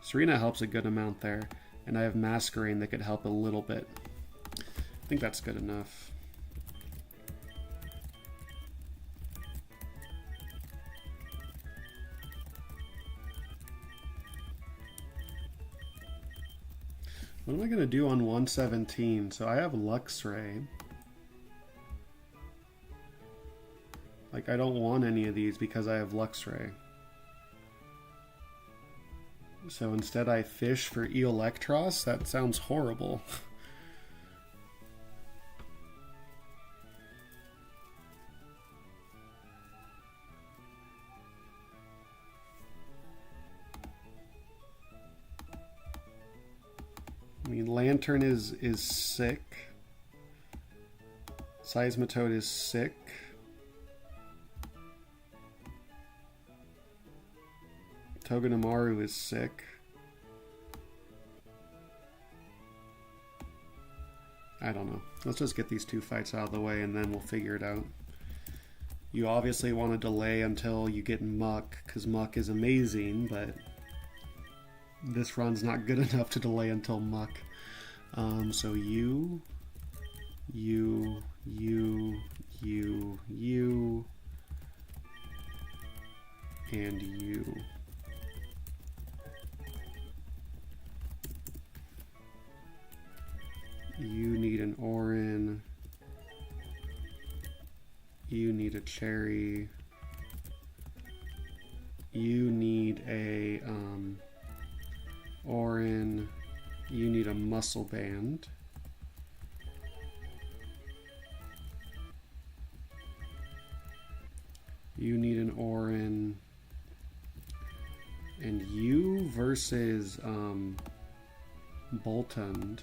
Serena helps a good amount there. And I have Masquerain that could help a little bit. I think that's good enough. What am I going to do on 117? So I have Luxray. Like, I don't want any of these because I have Luxray. So instead I fish for Electros? That sounds horrible. Lantern is sick. Seismitoad is sick. Togedemaru is sick. I don't know. Let's just get these two fights out of the way and then we'll figure it out. You obviously want to delay until you get Muck, because Muck is amazing, but this run's not good enough to delay until Muck. So you, and you. You need an Orin. You need a Cherry. You need a Orin. You need a Muscle Band. You need an Orin. And you versus Boltund.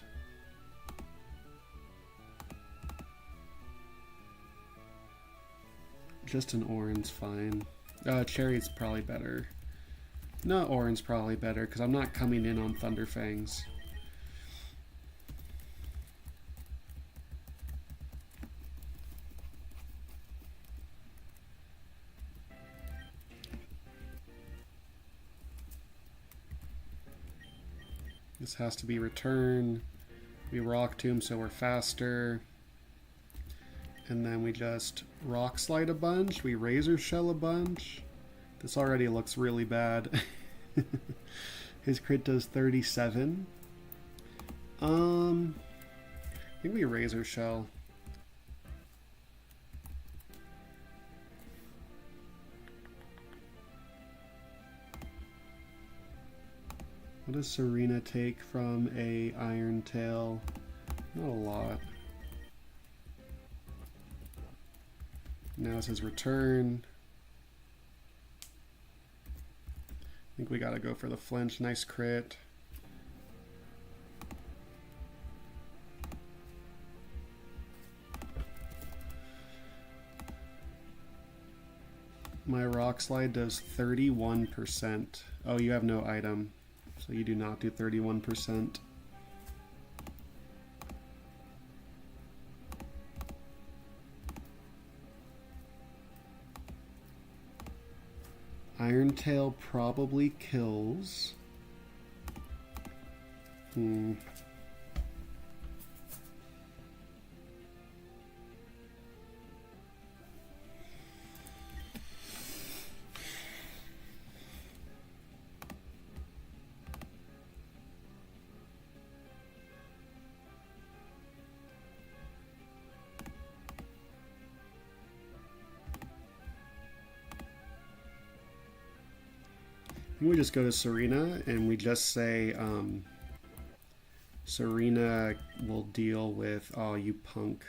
Just an Orin's fine. Cherry's probably better. No, Orin's probably better because I'm not coming in on Thunderfangs. This has to be return. We Rock Tomb so we're faster. And then we just Rock Slide a bunch. We Razor Shell a bunch. This already looks really bad. His crit does 37. I think we Razor Shell. What does Serena take from a Iron Tail? Not a lot. Now it says return. I think we gotta go for the flinch. Nice crit. My Rock Slide does 31%. Oh, you have no item, so you do not do 31%. Iron Tail probably kills. I think we just go to Serena and we just say Serena will deal with, oh, you punk.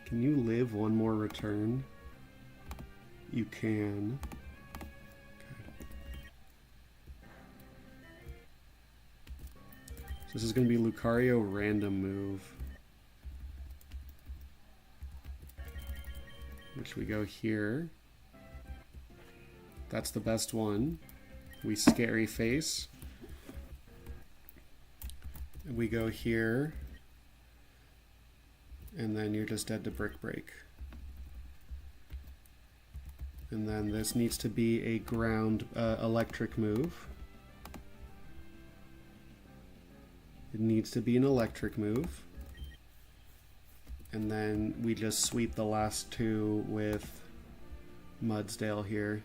Can you live one more return? You can. This is going to be Lucario random move. Which we go here. That's the best one. We Scary Face. And we go here. And then you're just dead to Brick Break. And then this needs to be a ground electric move. It needs to be an electric move. And then we just sweep the last two with Mudsdale here.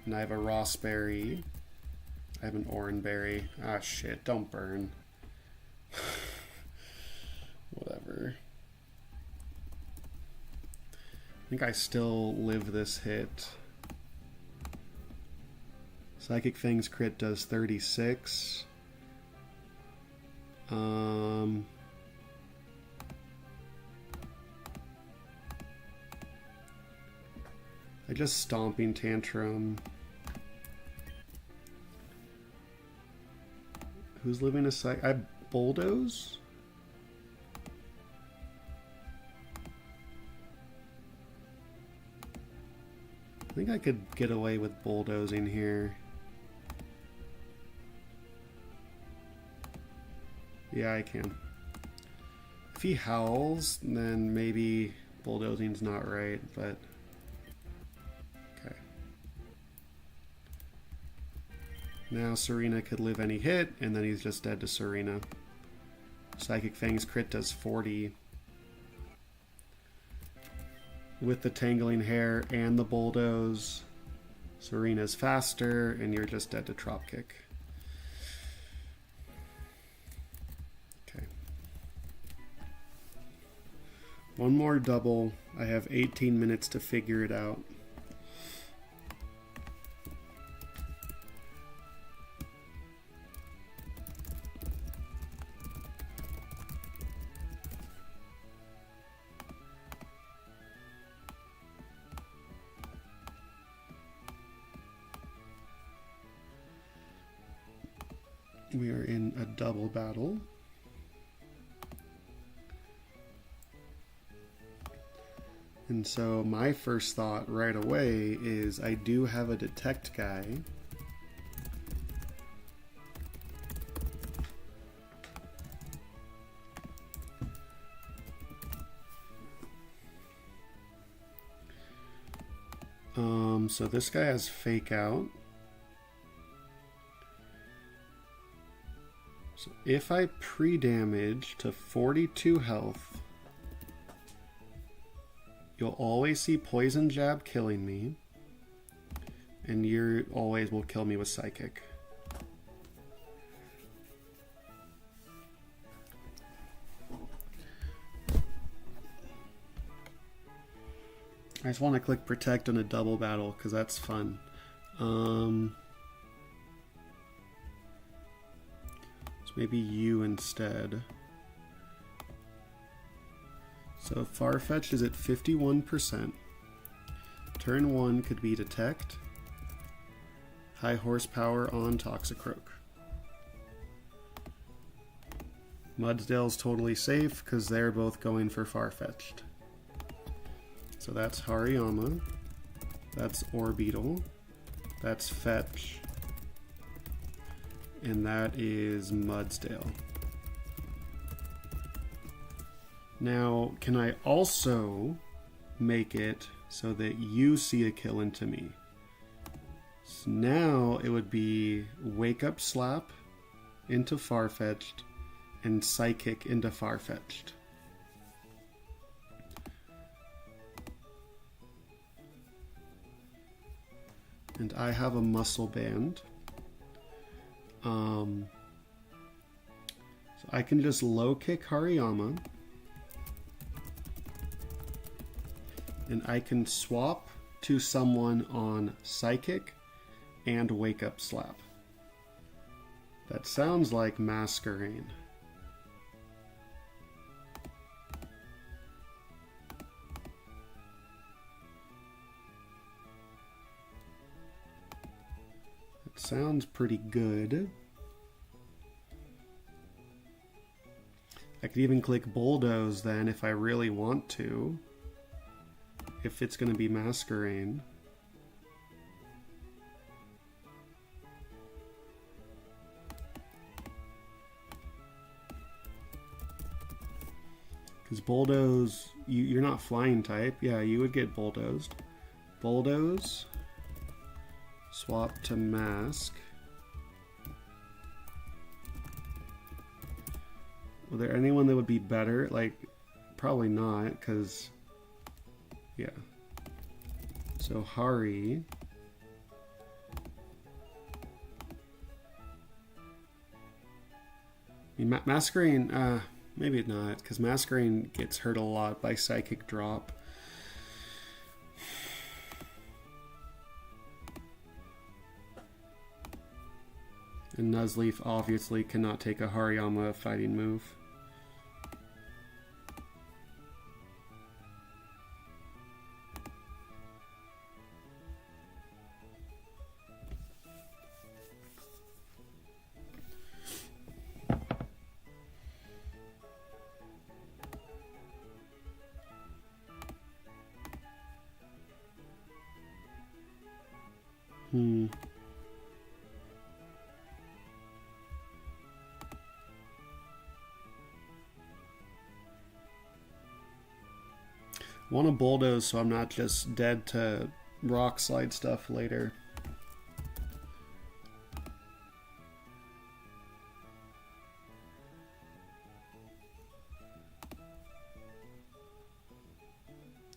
And I have a Rossberry. I have an Oranberry. Ah, shit, don't burn. Whatever. I think I still live this hit. Psychic Fang's crit does 36. I just Stomping Tantrum. Who's living a psych? I Bulldoze? I think I could get away with bulldozing here. Yeah, I can. If he howls, then maybe bulldozing's not right, but okay. Now Serena could live any hit, and then he's just dead to Serena. Psychic Fang's crit does 40. With the Tangling Hair and the Bulldoze, Serena's faster, and you're just dead to Dropkick. Okay. One more double. I have 18 minutes to figure it out. We are in a double battle. And so my first thought right away is I do have a detect guy. So this guy has Fake Out. So if I pre-damage to 42 health, you'll always see Poison Jab killing me, and you always will kill me with Psychic. I just want to click Protect on a double battle because that's fun. Maybe you instead. So Farfetch'd is at 51%. Turn 1 could be Detect. High Horsepower on Toxicroak. Mudsdale's totally safe because they're both going for Farfetch'd. So that's Hariyama. That's Orbeetle. That's Fetch. And that is Mudsdale. Now, can I also make it so that you see a kill into me? So now it would be Wake Up Slap into Farfetch'd and Psychic into Farfetch'd. And I have a Muscle Band. So I can just low kick Hariyama. And I can swap to someone on Psychic and Wake Up Slap. That sounds like Masquerain. Sounds pretty good. I could even click Bulldoze then if I really want to. If it's going to be Masquerain. Because Bulldoze, you're not flying type. Yeah, you would get Bulldozed. Bulldoze. Swap to Mask. Was there anyone that would be better? Like, probably not, because, yeah. So, Hari. I mean, Masquerain, maybe not, because Masquerain gets hurt a lot by Psychic Drop. And Nuzleaf obviously cannot take a Hariyama fighting move. want to bulldoze so I'm not just dead to rock slide stuff later.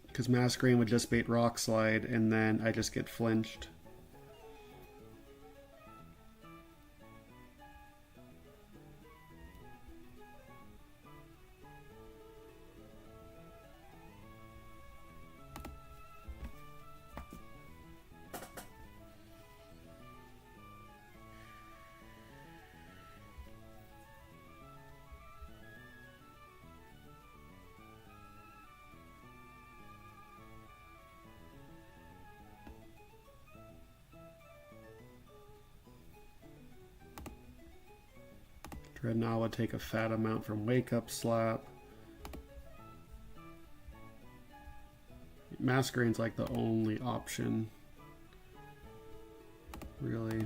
Because Masquerain would just bait rock slide and then I just get flinched. Dreadnought would take a fat amount from Wake Up Slap. Masquerain's like the only option, really.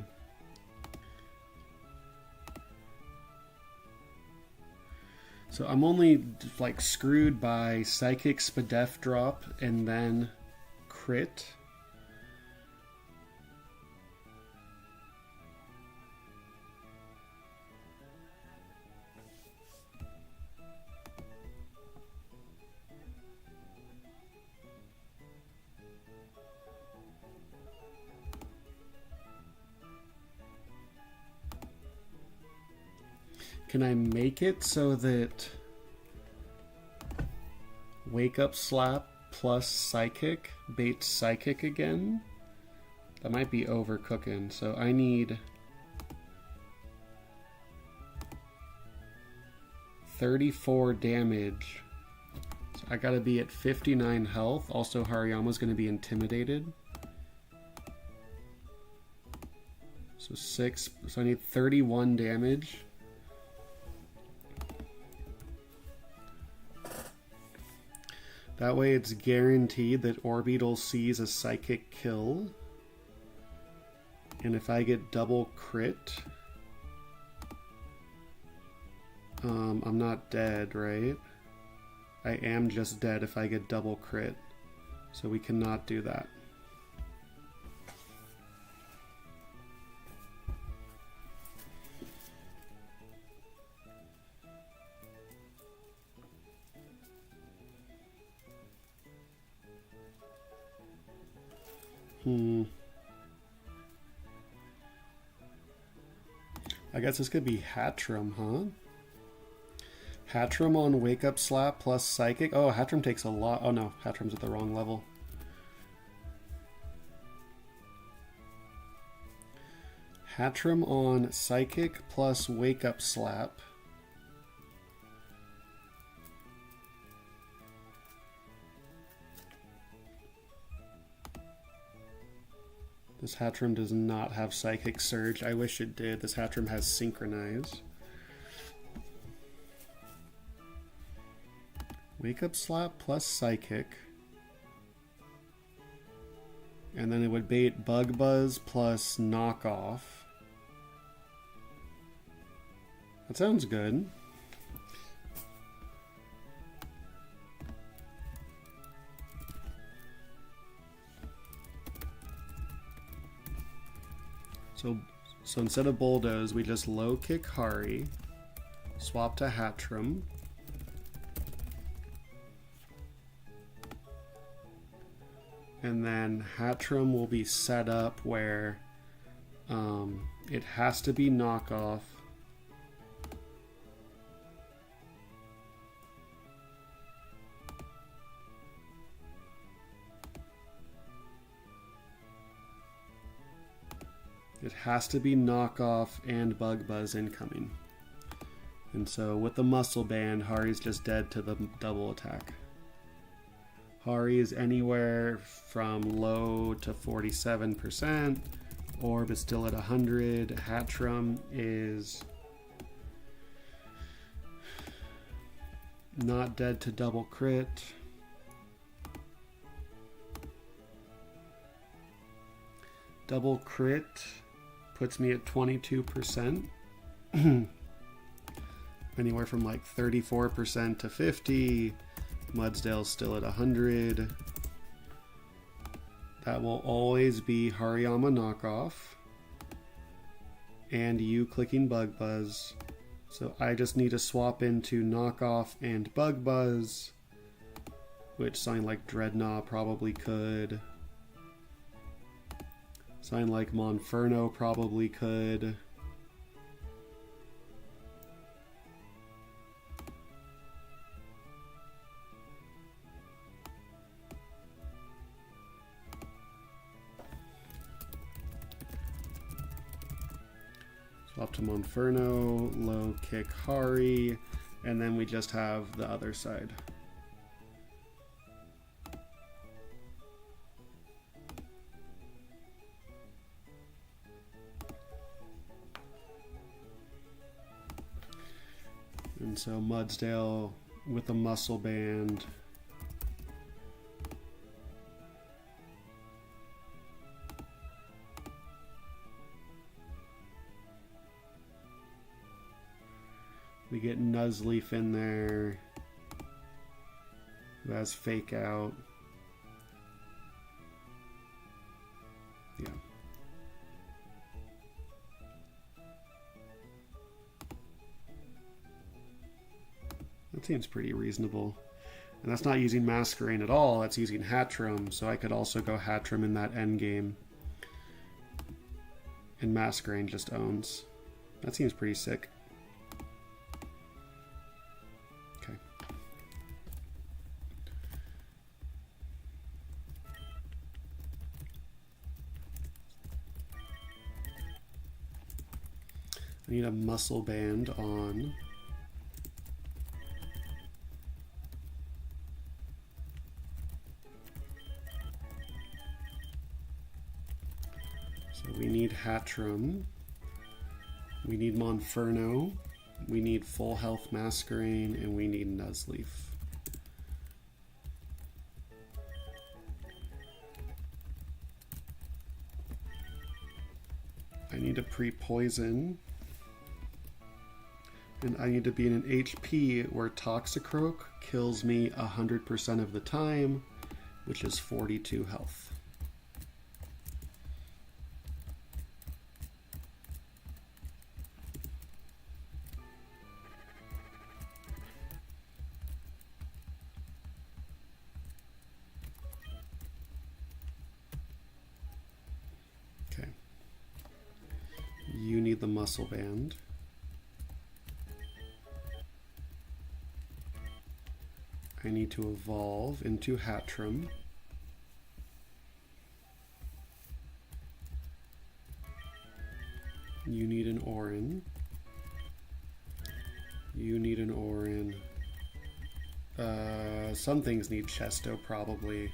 So I'm only like screwed by Psychic Spadef drop and then crit. Can I make it so that Wake Up Slap plus Psychic baits Psychic again? That might be overcooking. So I need 34 damage. So I gotta be at 59 health. Also, Hariyama's gonna be intimidated. So 6. So I need 31 damage. That way it's guaranteed that Orbeetle sees a Psychic kill. And if I get double crit, I'm not dead, right? I am just dead if I get double crit. So we cannot do that. I guess this could be Hatchram, huh? Hatchram on Wake Up Slap plus Psychic. Oh, Hatchram takes a lot. Oh no, Hatchram's at the wrong level. Hatchram on Psychic plus Wake Up Slap. This Hatchram does not have Psychic Surge. I wish it did. This Hatchram has Synchronize. Wake Up Slap plus Psychic. And then it would bait Bug Buzz plus Knockoff. That sounds good. So instead of Bulldoze, we just low kick Hari, swap to Hatchram. And then Hatchram will be set up where it has to be knockoff. It has to be knockoff and Bug Buzz incoming. And so with the Muscle Band, Hari's just dead to the double attack. Hari is anywhere from low to 47%. Orb is still at 100. Hatchram is not dead to double crit. Double crit puts me at 22%. Anywhere from like 34% to 50. Mudsdale's still at 100. That will always be Hariyama knockoff. And you clicking Bug Buzz. So I just need to swap into knockoff and Bug Buzz, which something like Dreadnought probably could. Something like Monferno probably could. Swap to Monferno, low kick Hari, and then we just have the other side. And so Mudsdale with a muscle band. We get Nuzleaf in there, who has Fake Out. Yeah. That seems pretty reasonable. And that's not using Masquerain at all, that's using Hatchram, so I could also go Hatchram in that endgame. And Masquerain just owns. That seems pretty sick. Okay. I need a muscle band on. So we need Hatchram, we need Monferno, we need Full Health Masquerain, and we need Nuzleaf. I need a pre-poison, and I need to be in an HP where Toxicroak kills me 100% of the time, which is 42 health. You need the muscle band. I need to evolve into Hatchram. You need an Orin. You need an Orin. Some things need Chesto probably.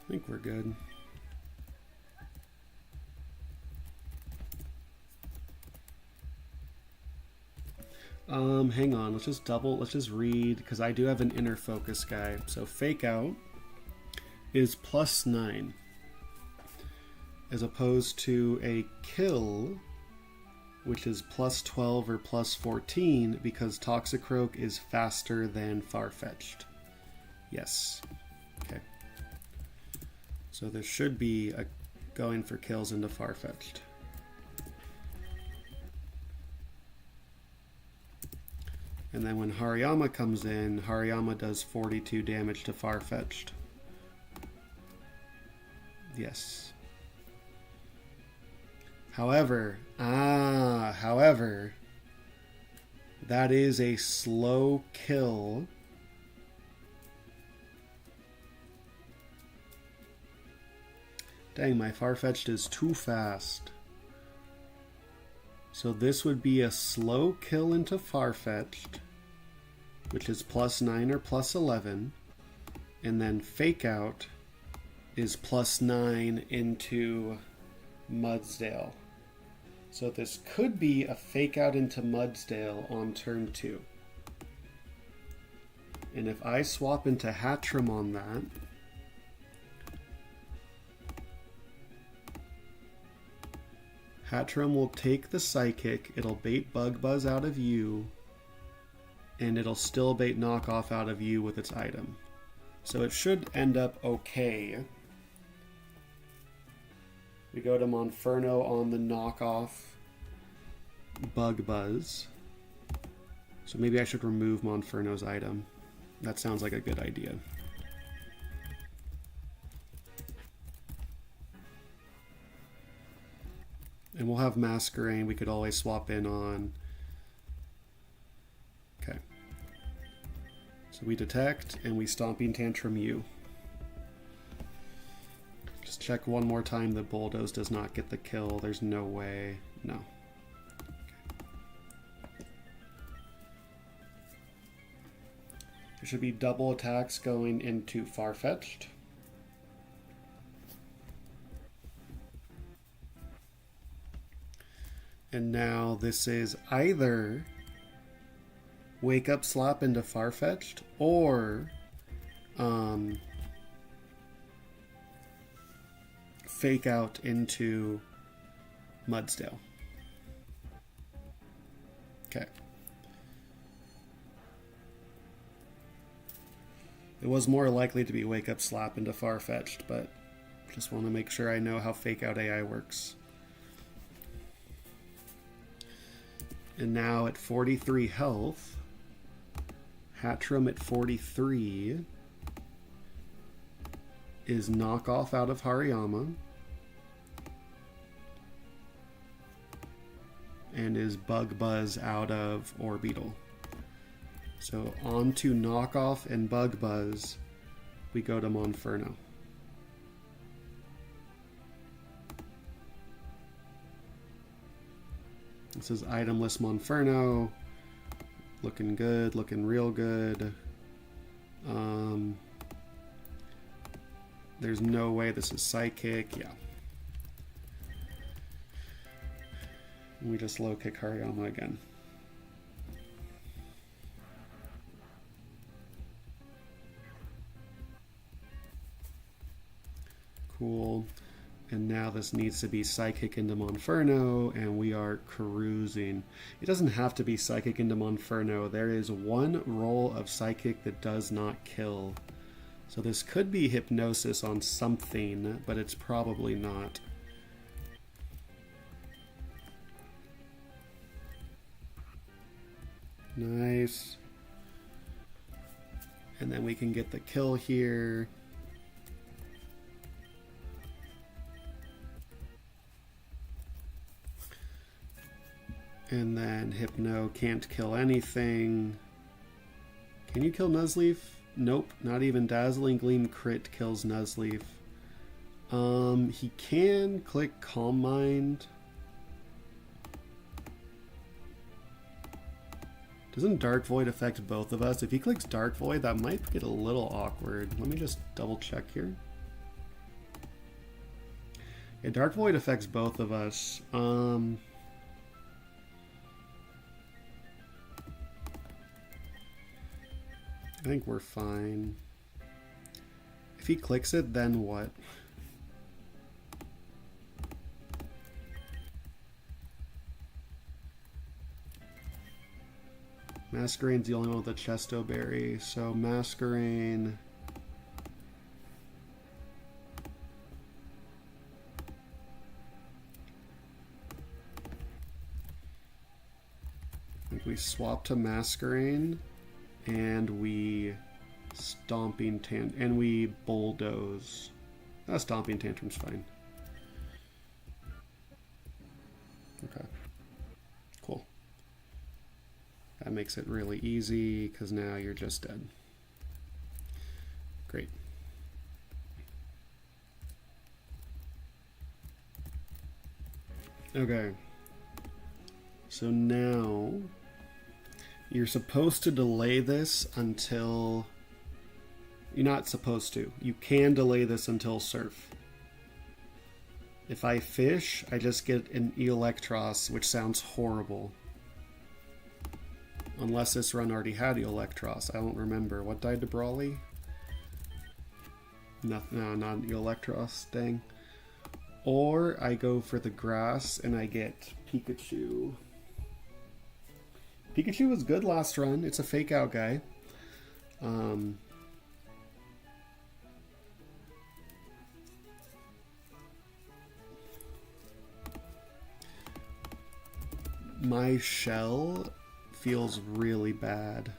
I think we're good. Hang on, let's just read, because I do have an inner focus guy. So Fake Out is +9, as opposed to a Kill, which is +12 or +14, because Toxicroak is faster than Farfetch'd. Yes. Okay. So there should be a going for kills into Farfetch'd. And then when Hariyama comes in, Hariyama does 42 damage to Farfetch'd. Yes. However, that is a slow kill. Dang, my Farfetch'd is too fast. So this would be a slow kill into Farfetch'd, which is +9 or +11, and then Fake Out is +9 into Mudsdale. So this could be a Fake Out into Mudsdale on turn 2. And if I swap into Hatchram on that, Hatchram will take the Psychic, it'll bait Bug Buzz out of you, and it'll still bait Knockoff out of you with its item. So it should end up okay. We go to Monferno on the Knockoff Bug Buzz. So maybe I should remove Monferno's item. That sounds like a good idea. And we'll have Masquerain we could always swap in on. Okay. So we detect and we Stomping Tantrum you. Just check one more time the Bulldoze does not get the kill. There's no way. No. There should be double attacks going into Farfetch'd. And now this is either Wake Up Slap into Farfetch'd or Fake Out into Mudsdale. Okay. It was more likely to be Wake Up Slap into Farfetch'd, but just want to make sure I know how Fake Out AI works. And now at 43 health, Hatchram at 43 is Knockoff out of Hariyama and is Bug Buzz out of Orbeetle. So on to Knockoff and Bug Buzz, we go to Monferno. This is itemless Monferno. Looking good, looking real good. There's no way this is Psychic. Yeah. And we just low kick Hariyama again. Cool. And now this needs to be Psychic into Monferno, and we are cruising. It doesn't have to be Psychic into Monferno. There is one roll of Psychic that does not kill. So this could be Hypnosis on something, but it's probably not. Nice. And then we can get the kill here. And then Hypno can't kill anything. Can you kill Nuzleaf? Nope, not even Dazzling Gleam crit kills Nuzleaf. He can click Calm Mind. Doesn't Dark Void affect both of us? If he clicks Dark Void, that might get a little awkward. Let me just double check here. Yeah, Dark Void affects both of us. I think we're fine. If he clicks it, then what? Masquerain's the only one with a Chesto Berry, so Masquerain. I think we swap to Masquerain. And we and we Bulldoze. Stomping Tantrum's fine. Okay. Cool. That makes it really easy, because now you're just dead. Great. Okay. So now you're supposed to delay this until... You're not supposed to. You can delay this until Surf. If I fish, I just get an Electros, which sounds horrible. Unless this run already had Electros. I don't remember. What died to Brawly? No, not Electros. Dang. Or I go for the grass and I get Pikachu. Pikachu was good last run. It's a fake out guy. My shell feels really bad.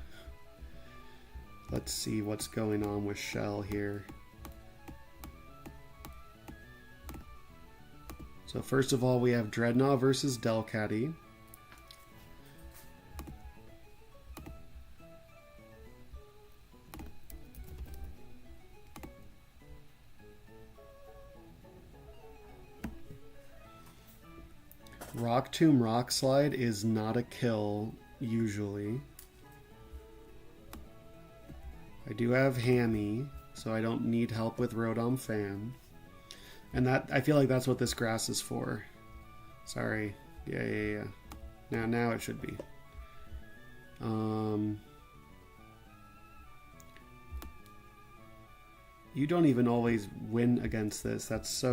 Let's see what's going on with shell here. So first of all, we have Dreadnought versus Delcatty. Rock Tomb Rock Slide is not a kill, usually. I do have Hammy, so I don't need help with Rotom Fan. And that, I feel like that's what this grass is for. Sorry. Yeah. Now it should be. You don't even always win against this. That's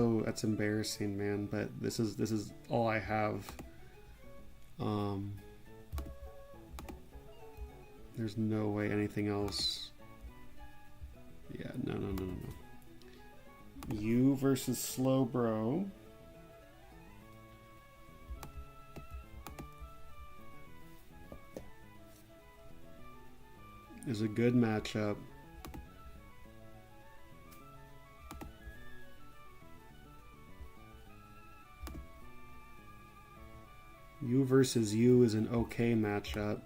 embarrassing, man. But this is all I have. There's no way anything else. Yeah, no. You versus Slowbro. Is a good matchup. You versus you is an okay matchup.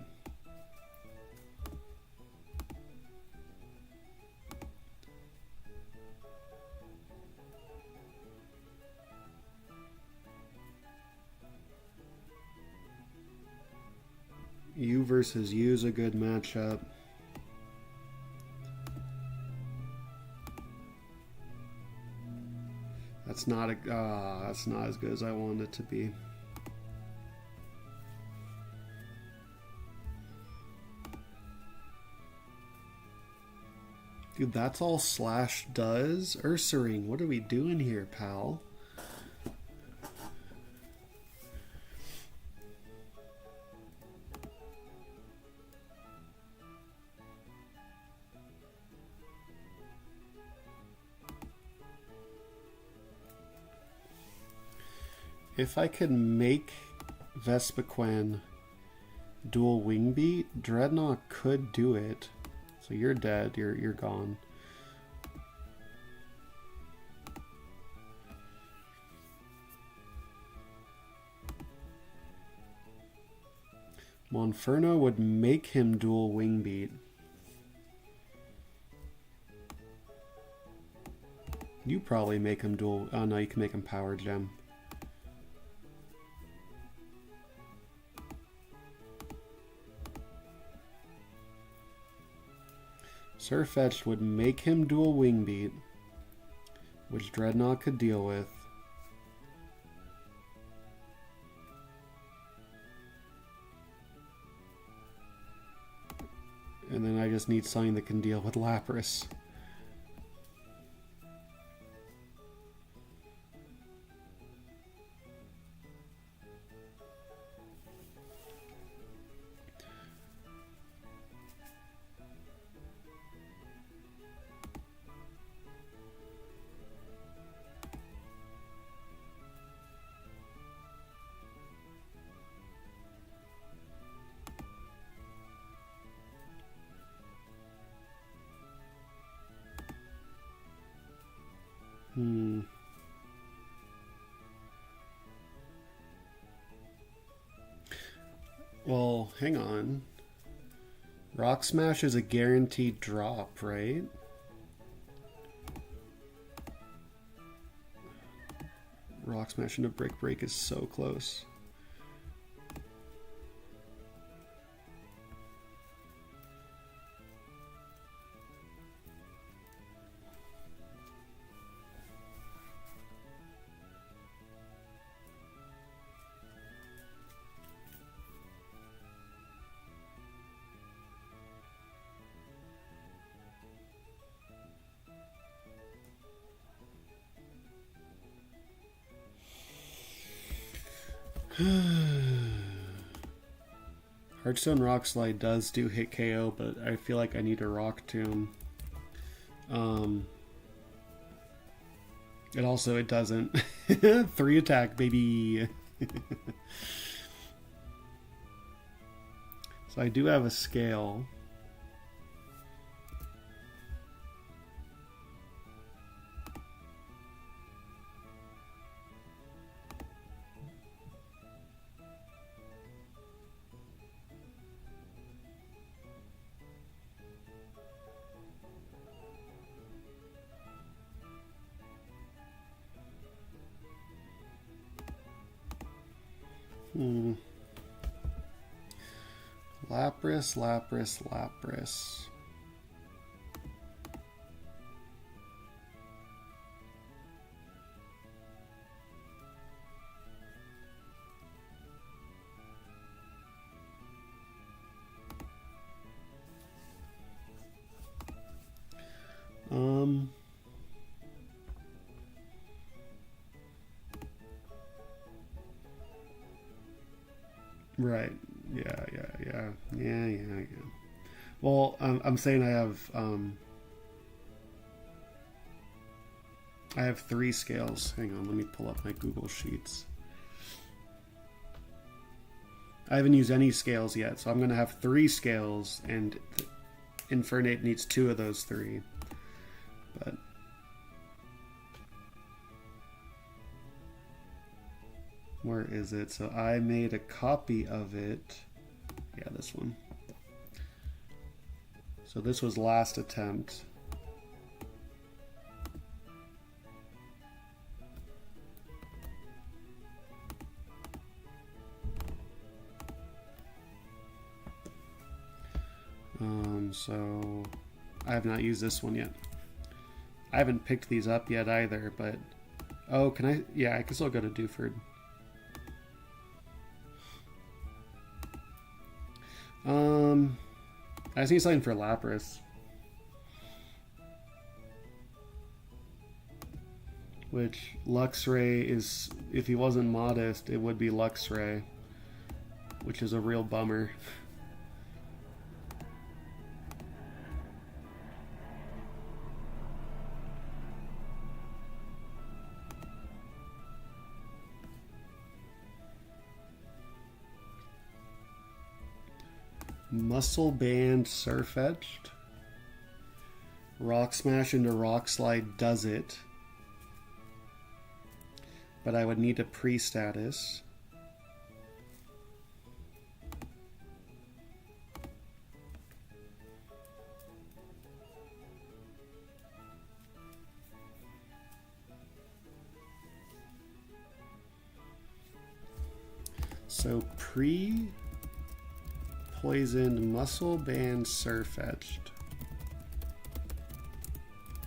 You versus you is a good matchup. That's not as good as I wanted it to be. Dude, that's all Slash does? Ursaring, what are we doing here, pal? If I could make Vespiquen dual wing beat, Dreadnought could do it. So you're dead, you're gone. Monferno would make him dual wing beat. You probably make him dual. Oh no, you can make him power gem. Sirfetch'd would make him dual wing beat, which Dreadnought could deal with. And then I just need something that can deal with Lapras. Well, hang on. Rock Smash is a guaranteed drop, right? Rock Smash into Brick Break is so close. Heartstone Rock Slide does do hit KO, but I feel like I need a Rock Tomb. It doesn't. 3 attack, baby. So I do have a scale. Lapras, Lapras, Lapras. Right. Yeah. Well, I'm saying I have 3 scales. Hang on, let me pull up my Google Sheets. I haven't used any scales yet, so I'm going to have 3 scales, and Infernape needs 2 of those 3. But where is it? So I made a copy of it. Yeah, this one. So this was last attempt. So I have not used this one yet. I haven't picked these up yet either, but oh, can I? Yeah, I can still go to Dewford. I just need something for Lapras. Which Luxray is, if he wasn't modest, it would be Luxray, which is a real bummer. Muscle Band Surfetched. Rock Smash into Rock Slide does it. But I would need a pre-status. So poisoned Muscle Band Surfetched.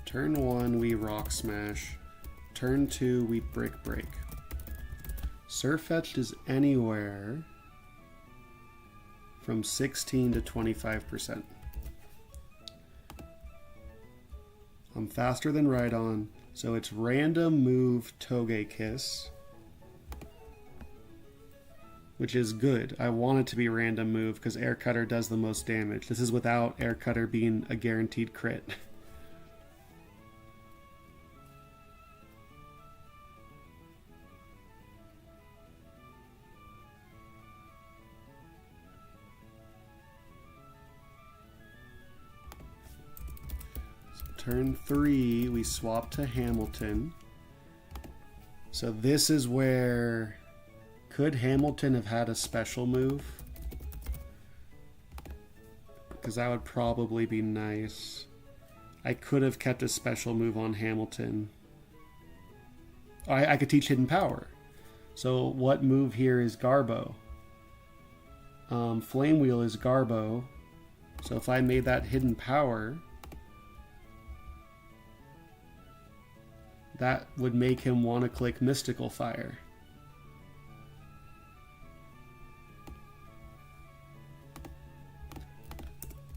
Turn 1 we Rock Smash. Turn 2 we Brick Break. Surfetched is anywhere from 16 to 25%. I'm faster than Rhydon, so it's random move Togekiss, which is good. I want it to be random move because Air Cutter does the most damage. This is without Air Cutter being a guaranteed crit. So turn 3, we swap to Hamilton. So this is where... Could Hamilton have had a special move? Because that would probably be nice. I could have kept a special move on Hamilton. I could teach Hidden Power. So what move here is Garbo? Flame Wheel is Garbo. So if I made that Hidden Power, that would make him want to click Mystical Fire.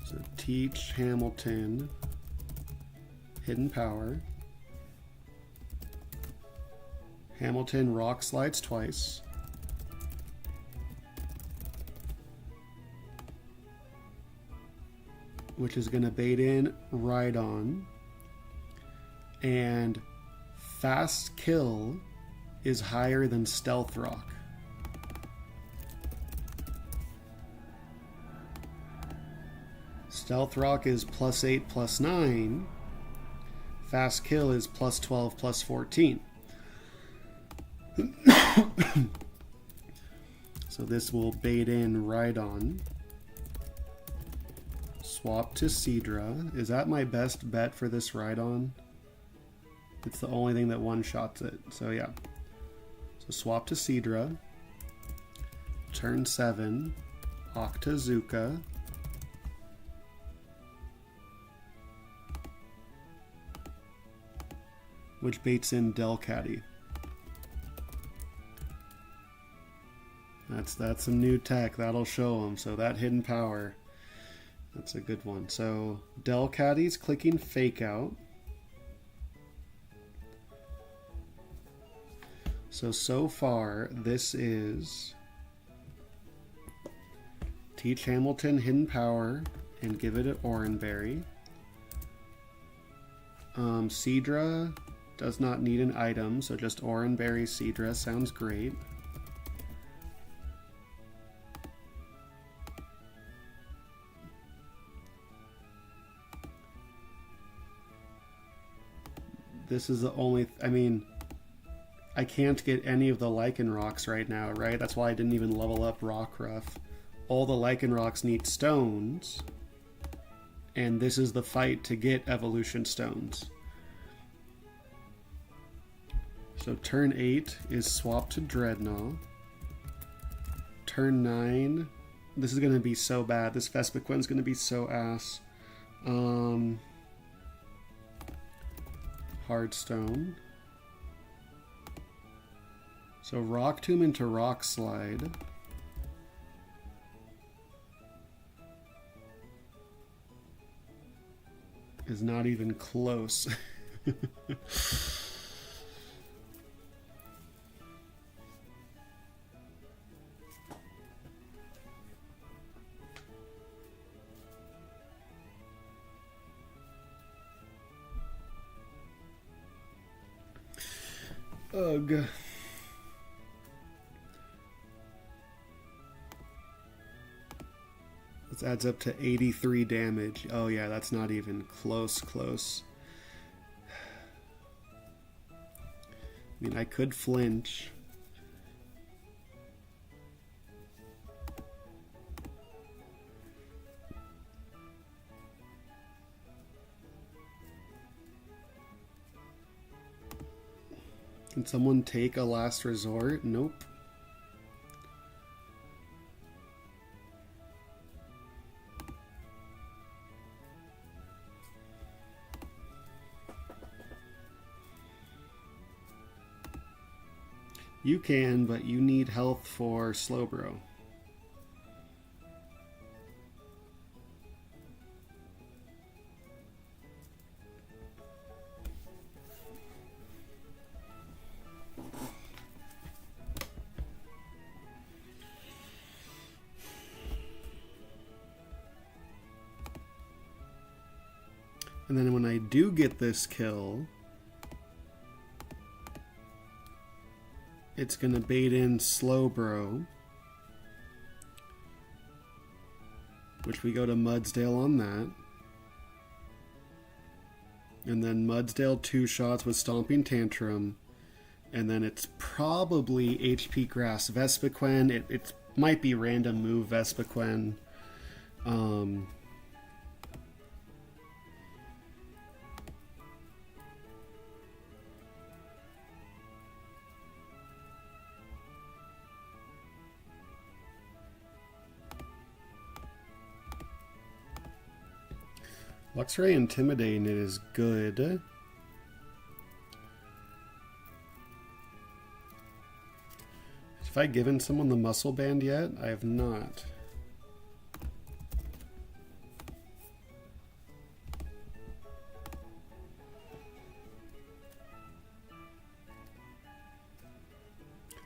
So teach Hamilton Hidden Power. Hamilton Rock Slides twice. which is going to bait in Rhydon. And Fast Kill is higher than Stealth Rock. Stealth Rock is +8, +9. Fast Kill is +12, +14. So this will bait in Rhydon. Swap to Seadra. Is that my best bet for this Rhydon? It's the only thing that one-shots it. So yeah. So swap to Seadra. Turn 7. Octazooka. Which baits in Delcatty. That's some new tech. That'll show them. So that hidden power, that's a good one. So Delcatty's clicking Fake Out. So far, this is Teach Hamilton Hidden Power and give it an Oranberry. Seadra does not need an item, so just Oranberry Seadra sounds great. This is the only, I mean, I can't get any of the Lycanrocs right now, right? That's why I didn't even level up Rockruff. All the Lycanrocs need stones, and this is the fight to get evolution stones. So turn 8 is swap to Dreadnought. Turn 9, this is going to be so bad. This Vespiquen's going to be so ass. Hardstone. So Rock Tomb into Rock Slide. Is not even close. Ugh. This adds up to 83 damage. Oh yeah, that's not even close. I mean, I could flinch. Can someone take a last resort? Nope. You can, but you need health for Slowbro. And then when I do get this kill, it's going to bait in Slowbro, which we go to Mudsdale on that. And then Mudsdale 2 shots with Stomping Tantrum. And then it's probably HP Grass Vespiquen. It might be random move Vespiquen. Luxray Intimidating it is good. Have I given someone the muscle band yet? I have not.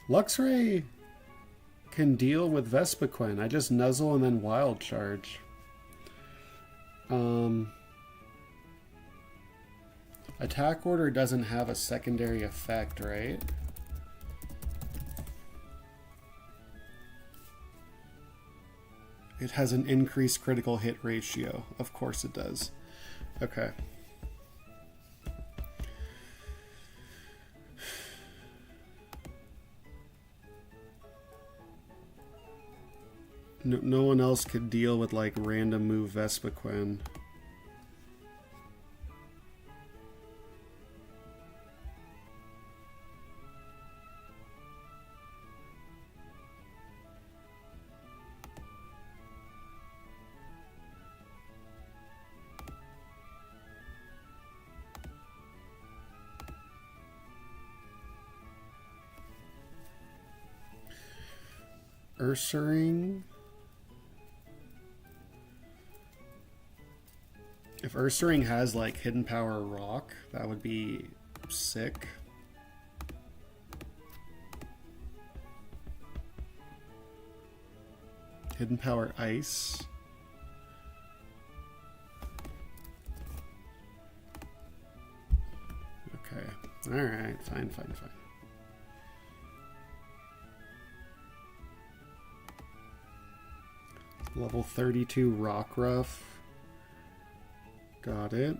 Luxray can deal with Vespiquen. I just nuzzle and then wild charge. Attack order doesn't have a secondary effect, right? It has an increased critical hit ratio. Of course it does. Okay. No one else could deal with like random move Vespiquen. Ursaring. If Ursaring has like Hidden Power Rock, that would be sick. Hidden Power Ice. Okay. Alright, fine. Level 32 Rockruff. Got it.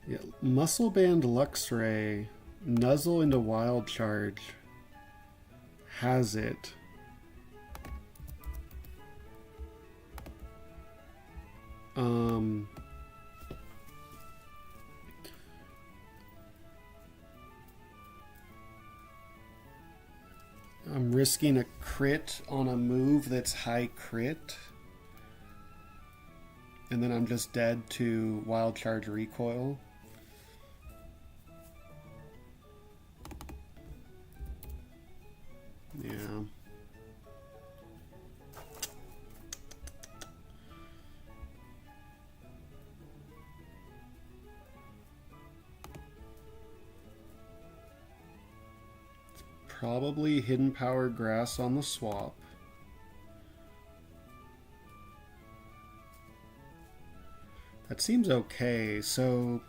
Yeah, Muscle Band Luxray, Nuzzle into Wild Charge. Has it. I'm risking a crit on a move that's high crit. And then I'm just dead to Wild Charge Recoil. Yeah. Probably Hidden Power Grass on the swap. That seems okay. So,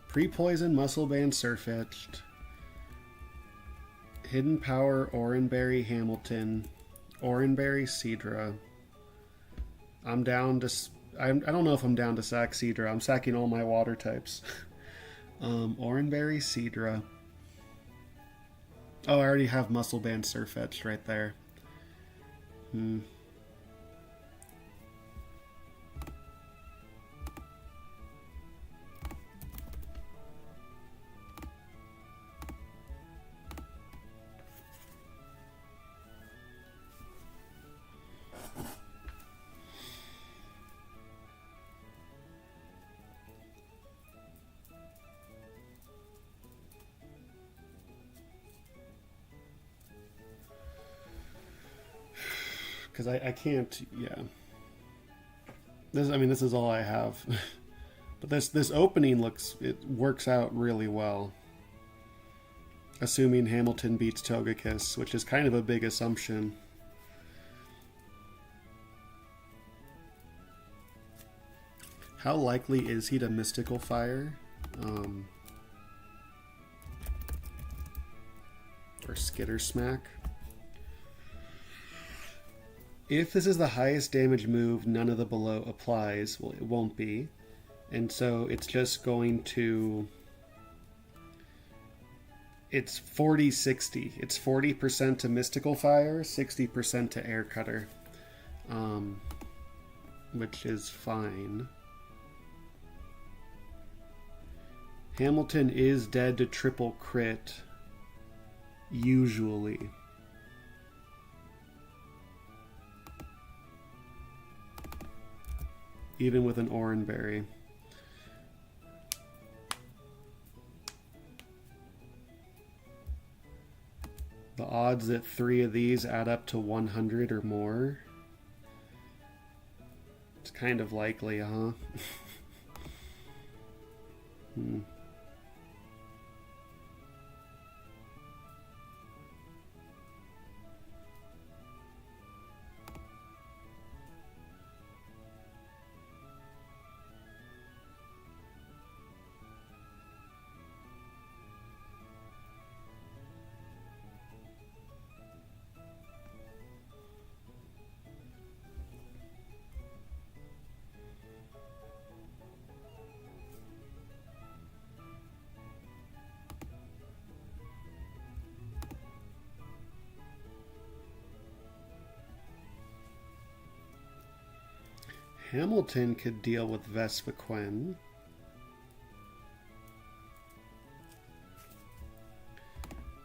Pre-Poison, Muscle Band, Surfetched. Hidden Power, Oranberry, Hamilton. Oranberry, Seadra. I'm down to... I don't know if I'm down to sack Seadra. I'm sacking all my water types. Oranberry, Seadra. Oh, I already have Muscle Band Surfetched right there. Because I can't, yeah. This is all I have. But this opening it works out really well. Assuming Hamilton beats Togekiss, which is kind of a big assumption. How likely is he to Mystical Fire? Or Skitter Smack? If this is the highest damage move, none of the below applies. Well, it won't be. And so it's just going to... It's 40-60. It's 40% to Mystical Fire, 60% to Air Cutter. Which is fine. Hamilton is dead to triple crit. Usually. Even with an Oranberry. The odds that 3 of these add up to 100 or more. It's kind of likely, huh? Hamilton could deal with Vespiquen.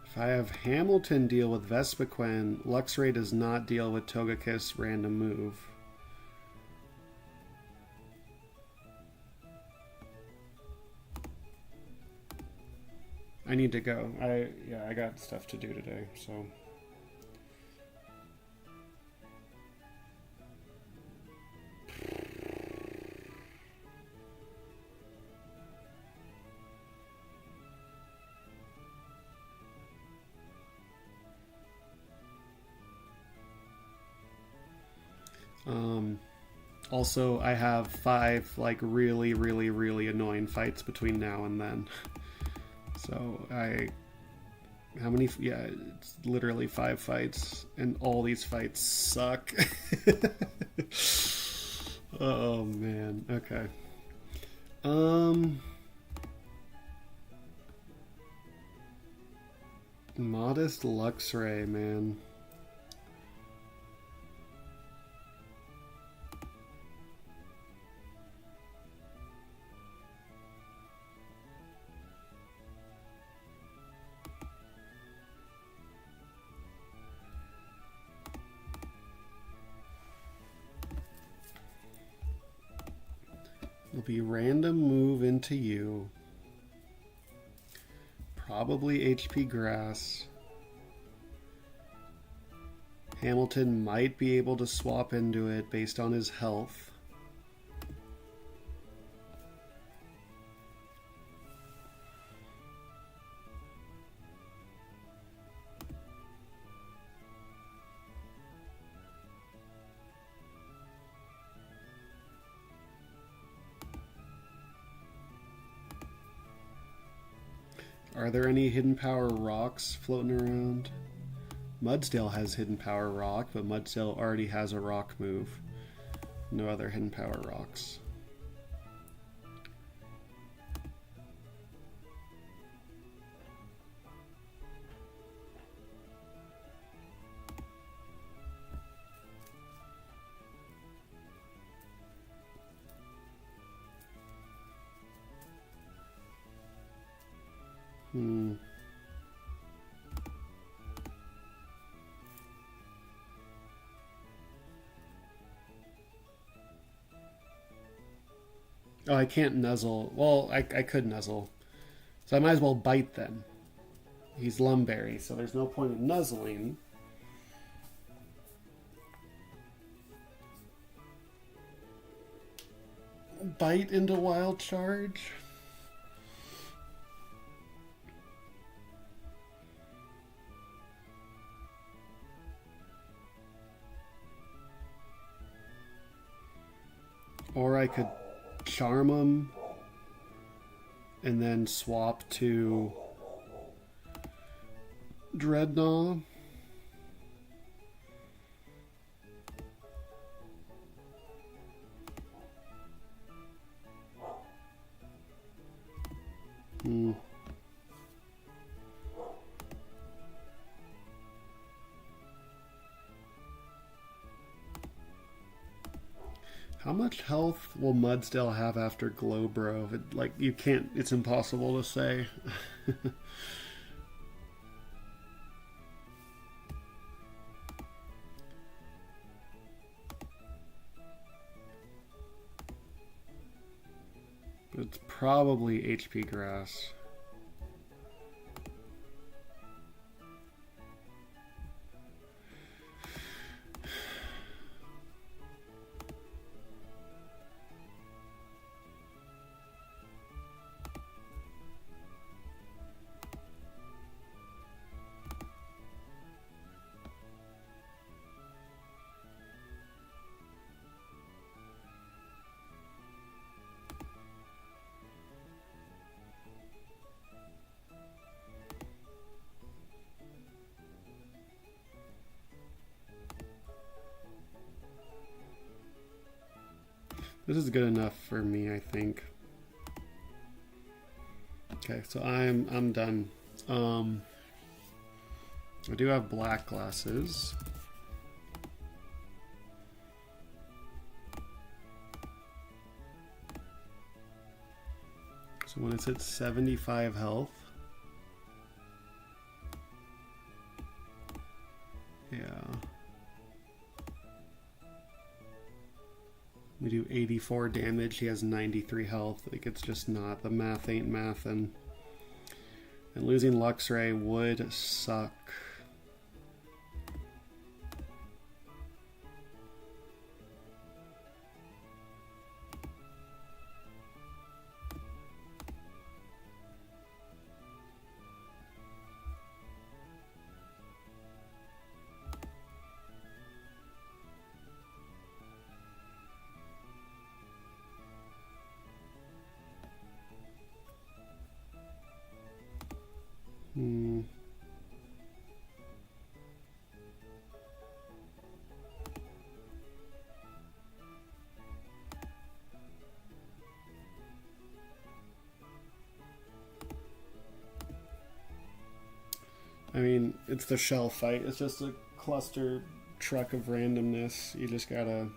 If I have Hamilton deal with Vespiquen, Luxray does not deal with Togekiss random move. I need to go. I got stuff to do today, so. Also, I have 5 like really annoying fights between now and then. So how many? Yeah, it's literally 5 fights, and all these fights suck. Oh man. Okay. Modest Luxray, man. Will be random move into you. Probably HP Grass. Hamilton might be able to swap into it based on his health. Are there any Hidden Power rocks floating around? Mudsdale has Hidden Power rock, but Mudsdale already has a rock move. No other Hidden Power rocks. Oh, I can't nuzzle. Well, I could nuzzle. So I might as well bite then. He's Lumberry, so there's no point in nuzzling. Bite into Wild Charge? Or I could Charm him and then swap to Dreadnought. How much health will Mudsdale have after Glowbro? Like, you can't, it's impossible to say. But it's probably HP Grass. This is good enough for me, I think. Okay, so I'm done. I do have black glasses. So when it's at 75 health, yeah. We do 84 damage, he has 93 health. Like, it's just not, the math ain't mathin'. And losing Luxray would suck. I mean, it's the shell fight. It's just a cluster truck of randomness. You just gotta...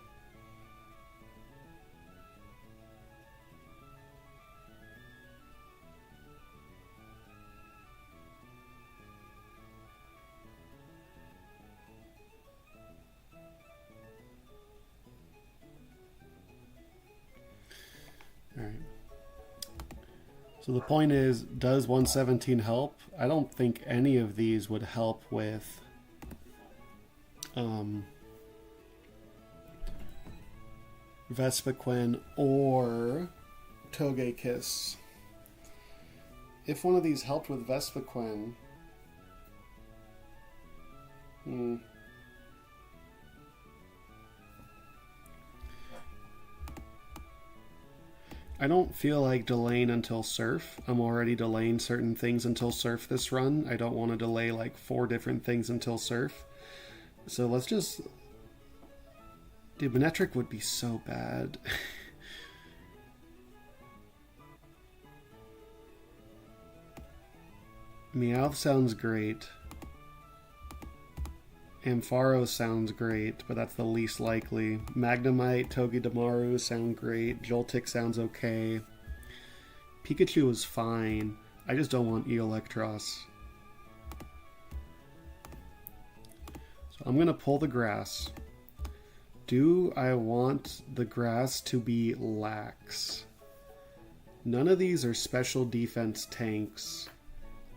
Alright. So the point is, does 117 help? I don't think any of these would help with Vespiquen or Togekiss. If one of these helped with Vespiquen, I don't feel like delaying until Surf. I'm already delaying certain things until Surf this run. I don't want to delay like 4 different things until Surf. So let's just... Dude, Manectric would be so bad. Meowth sounds great. Ampharos sounds great, but that's the least likely. Magnemite, Togedemaru sound great. Joltik sounds okay. Pikachu is fine. I just don't want Electros. So I'm going to pull the grass. Do I want the grass to be lax? None of these are special defense tanks,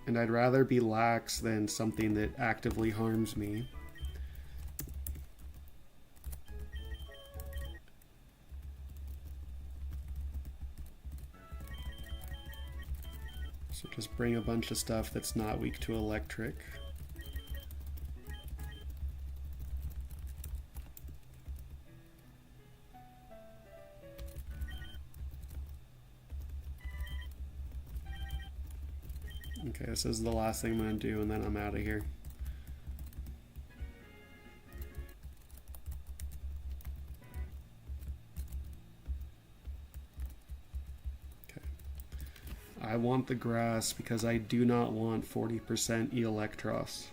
and I'd rather be lax than something that actively harms me. So just bring a bunch of stuff that's not weak to electric. Okay, this is the last thing I'm going to do, and then I'm out of here. Okay. I want the grass because I do not want 40% Electros.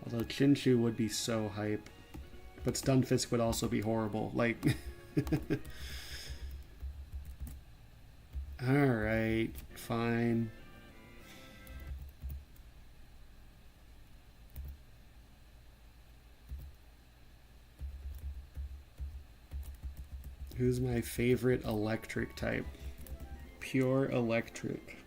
Although Chinchu would be so hype. But Stunfisk would also be horrible. Like... Alright, fine. Who's my favorite electric type? Pure electric.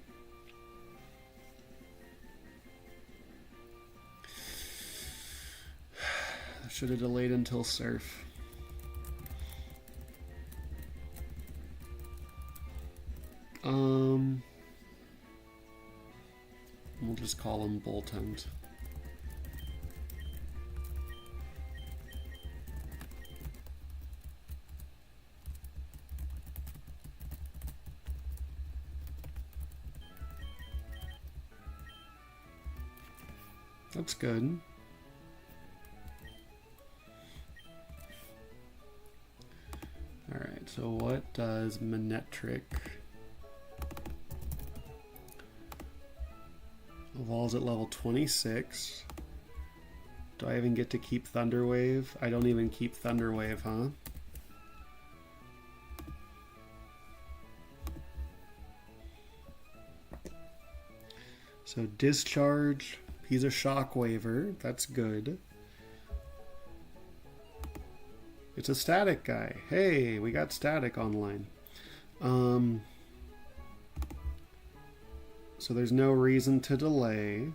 I should have delayed until Surf. We'll just call him Boltund. That's good. Alright, so what does Manectric... Evolves at level 26. Do I even get to keep Thunder Wave? I don't even keep Thunder Wave, huh? So discharge, he's a shockwaver, that's good. It's a static guy. Hey, we got static online. So there's no reason to delay.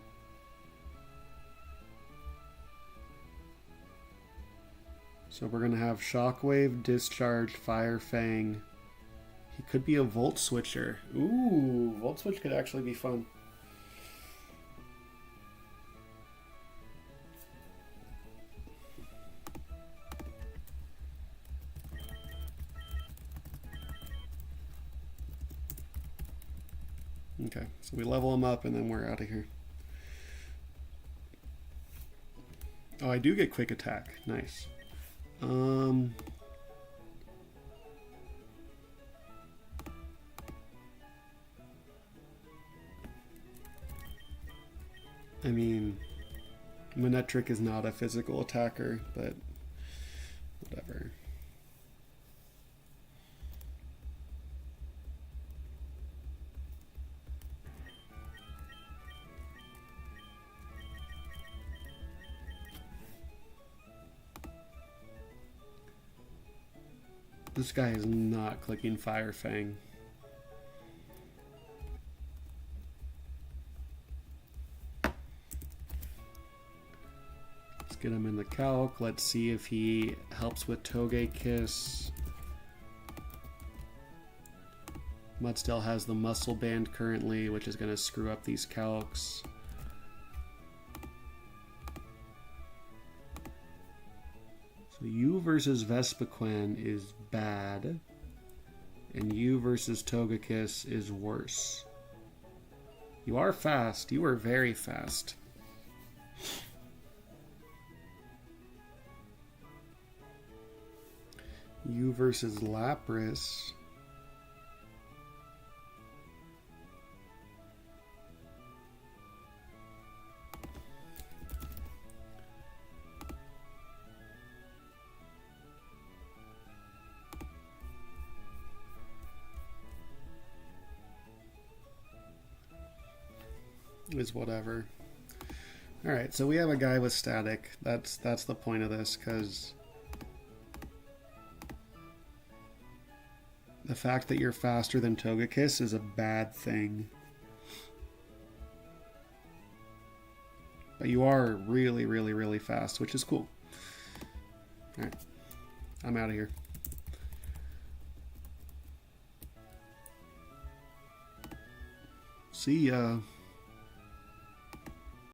So we're gonna have Shockwave, Discharge, Fire Fang. He could be a Volt Switcher. Ooh, Volt Switch could actually be fun. Okay, so we level him up and then we're out of here. Oh, I do get quick attack. Nice. I mean, Manectric is not a physical attacker, but whatever. This guy is not clicking Fire Fang. Let's get him in the calc. Let's see if he helps with Togekiss. Mudsdale has the Muscle Band currently, which is going to screw up these calcs. So you versus Vespiquen is bad, and you versus Togekiss is worse. You are fast. You are very fast. You versus Lapras. Is whatever. Alright, so we have a guy with static. That's the point of this, because the fact that you're faster than Togekiss is a bad thing. But you are really, really, really fast, which is cool. Alright, I'm out of here. See ya.